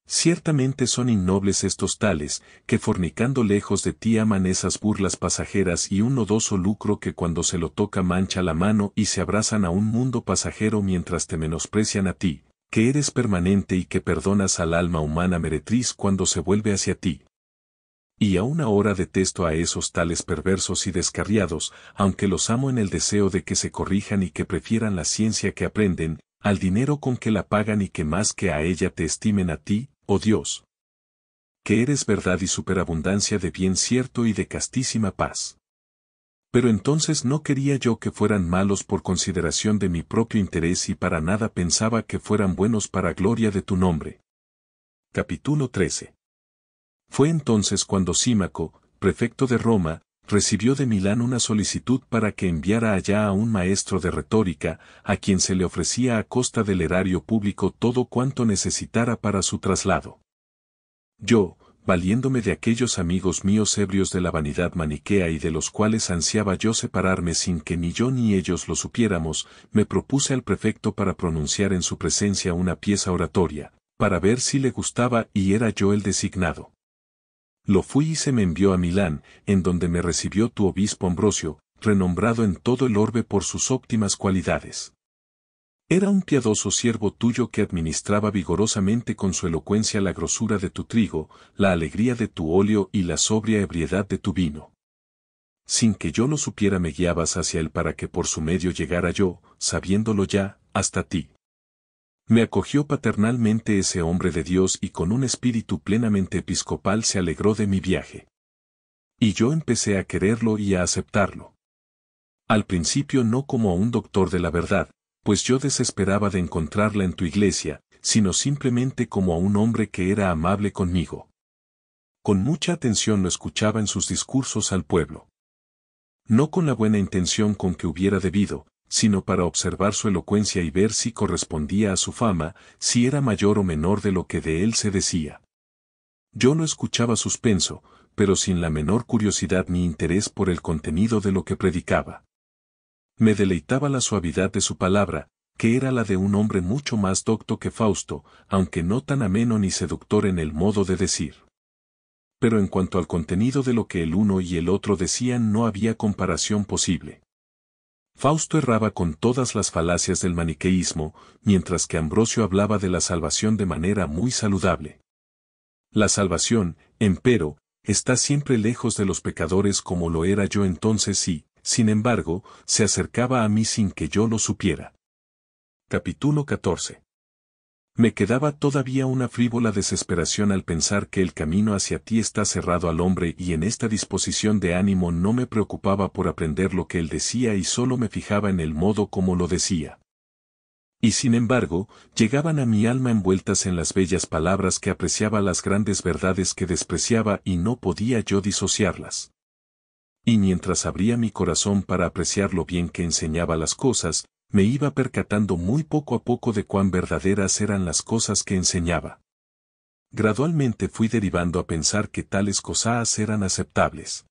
Ciertamente son innobles estos tales, que fornicando lejos de ti aman esas burlas pasajeras y un nodoso lucro que cuando se lo toca mancha la mano y se abrazan a un mundo pasajero mientras te menosprecian a ti, que eres permanente y que perdonas al alma humana meretriz cuando se vuelve hacia ti. Y aún ahora detesto a esos tales perversos y descarriados, aunque los amo en el deseo de que se corrijan y que prefieran la ciencia que aprenden, al dinero con que la pagan y que más que a ella te estimen a ti, oh Dios, que eres verdad y superabundancia de bien cierto y de castísima paz. Pero entonces no quería yo que fueran malos por consideración de mi propio interés y para nada pensaba que fueran buenos para gloria de tu nombre. Capítulo 13. Fue entonces cuando Símaco, prefecto de Roma, recibió de Milán una solicitud para que enviara allá a un maestro de retórica, a quien se le ofrecía a costa del erario público todo cuanto necesitara para su traslado. Yo, valiéndome de aquellos amigos míos ebrios de la vanidad maniquea y de los cuales ansiaba yo separarme sin que ni yo ni ellos lo supiéramos, me propuse al prefecto para pronunciar en su presencia una pieza oratoria, para ver si le gustaba y era yo el designado. Lo fui y se me envió a Milán, en donde me recibió tu obispo Ambrosio, renombrado en todo el orbe por sus óptimas cualidades. Era un piadoso siervo tuyo que administraba vigorosamente con su elocuencia la grosura de tu trigo, la alegría de tu óleo y la sobria ebriedad de tu vino. Sin que yo lo supiera me guiabas hacia él para que por su medio llegara yo, sabiéndolo ya, hasta ti. Me acogió paternalmente ese hombre de Dios y con un espíritu plenamente episcopal se alegró de mi viaje. Y yo empecé a quererlo y a aceptarlo. Al principio no como a un doctor de la verdad, pues yo desesperaba de encontrarla en tu iglesia, sino simplemente como a un hombre que era amable conmigo. Con mucha atención lo escuchaba en sus discursos al pueblo. No con la buena intención con que hubiera debido, sino para observar su elocuencia y ver si correspondía a su fama, si era mayor o menor de lo que de él se decía. Yo lo escuchaba suspenso, pero sin la menor curiosidad ni interés por el contenido de lo que predicaba. Me deleitaba la suavidad de su palabra, que era la de un hombre mucho más docto que Fausto, aunque no tan ameno ni seductor en el modo de decir. Pero en cuanto al contenido de lo que el uno y el otro decían no había comparación posible. Fausto erraba con todas las falacias del maniqueísmo, mientras que Ambrosio hablaba de la salvación de manera muy saludable. La salvación, empero, está siempre lejos de los pecadores como lo era yo entonces y, sin embargo, se acercaba a mí sin que yo lo supiera. Capítulo 14. Me quedaba todavía una frívola desesperación al pensar que el camino hacia ti está cerrado al hombre y en esta disposición de ánimo no me preocupaba por aprender lo que él decía y solo me fijaba en el modo como lo decía. Y sin embargo, llegaban a mi alma envueltas en las bellas palabras que apreciaba las grandes verdades que despreciaba y no podía yo disociarlas. Y mientras abría mi corazón para apreciar lo bien que enseñaba las cosas, me iba percatando muy poco a poco de cuán verdaderas eran las cosas que enseñaba. Gradualmente fui derivando a pensar que tales cosas eran aceptables.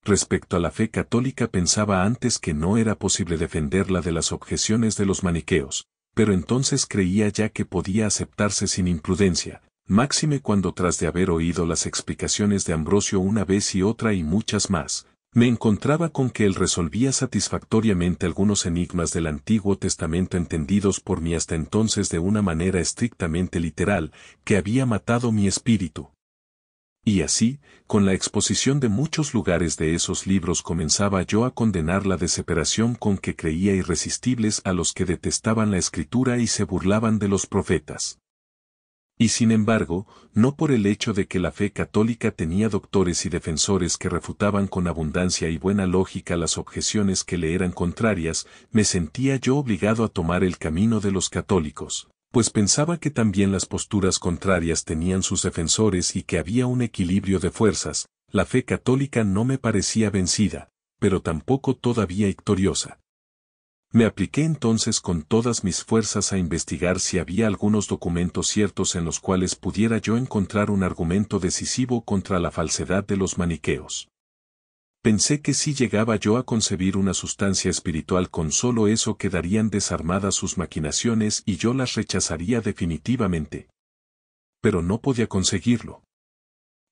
Respecto a la fe católica pensaba antes que no era posible defenderla de las objeciones de los maniqueos, pero entonces creía ya que podía aceptarse sin imprudencia, máxime cuando tras de haber oído las explicaciones de Ambrosio una vez y otra y muchas más, me encontraba con que él resolvía satisfactoriamente algunos enigmas del Antiguo Testamento entendidos por mí hasta entonces de una manera estrictamente literal, que había matado mi espíritu. Y así, con la exposición de muchos lugares de esos libros comenzaba yo a condenar la desesperación con que creía irresistibles a los que detestaban la Escritura y se burlaban de los profetas. Y sin embargo, no por el hecho de que la fe católica tenía doctores y defensores que refutaban con abundancia y buena lógica las objeciones que le eran contrarias, me sentía yo obligado a tomar el camino de los católicos, pues pensaba que también las posturas contrarias tenían sus defensores y que había un equilibrio de fuerzas. La fe católica no me parecía vencida, pero tampoco todavía victoriosa. Me apliqué entonces con todas mis fuerzas a investigar si había algunos documentos ciertos en los cuales pudiera yo encontrar un argumento decisivo contra la falsedad de los maniqueos. Pensé que si llegaba yo a concebir una sustancia espiritual con solo eso quedarían desarmadas sus maquinaciones y yo las rechazaría definitivamente. Pero no podía conseguirlo.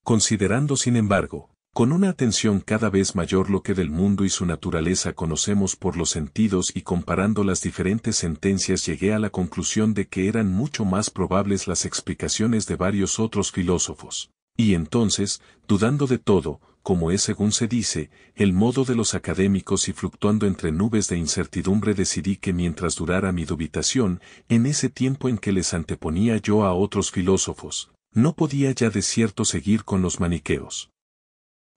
Considerando sin embargo, con una atención cada vez mayor lo que del mundo y su naturaleza conocemos por los sentidos y comparando las diferentes sentencias llegué a la conclusión de que eran mucho más probables las explicaciones de varios otros filósofos. Y entonces, dudando de todo, como es según se dice, el modo de los académicos y fluctuando entre nubes de incertidumbre decidí que mientras durara mi dubitación, en ese tiempo en que les anteponía yo a otros filósofos, no podía ya de cierto seguir con los maniqueos.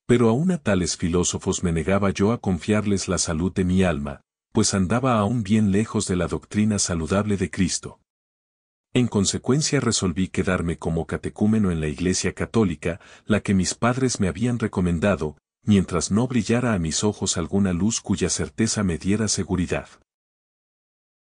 Pero aún a tales filósofos me negaba yo a confiarles la salud de mi alma, pues andaba aún bien lejos de la doctrina saludable de Cristo. En consecuencia resolví quedarme como catecúmeno en la Iglesia Católica, la que mis padres me habían recomendado, mientras no brillara a mis ojos alguna luz cuya certeza me diera seguridad.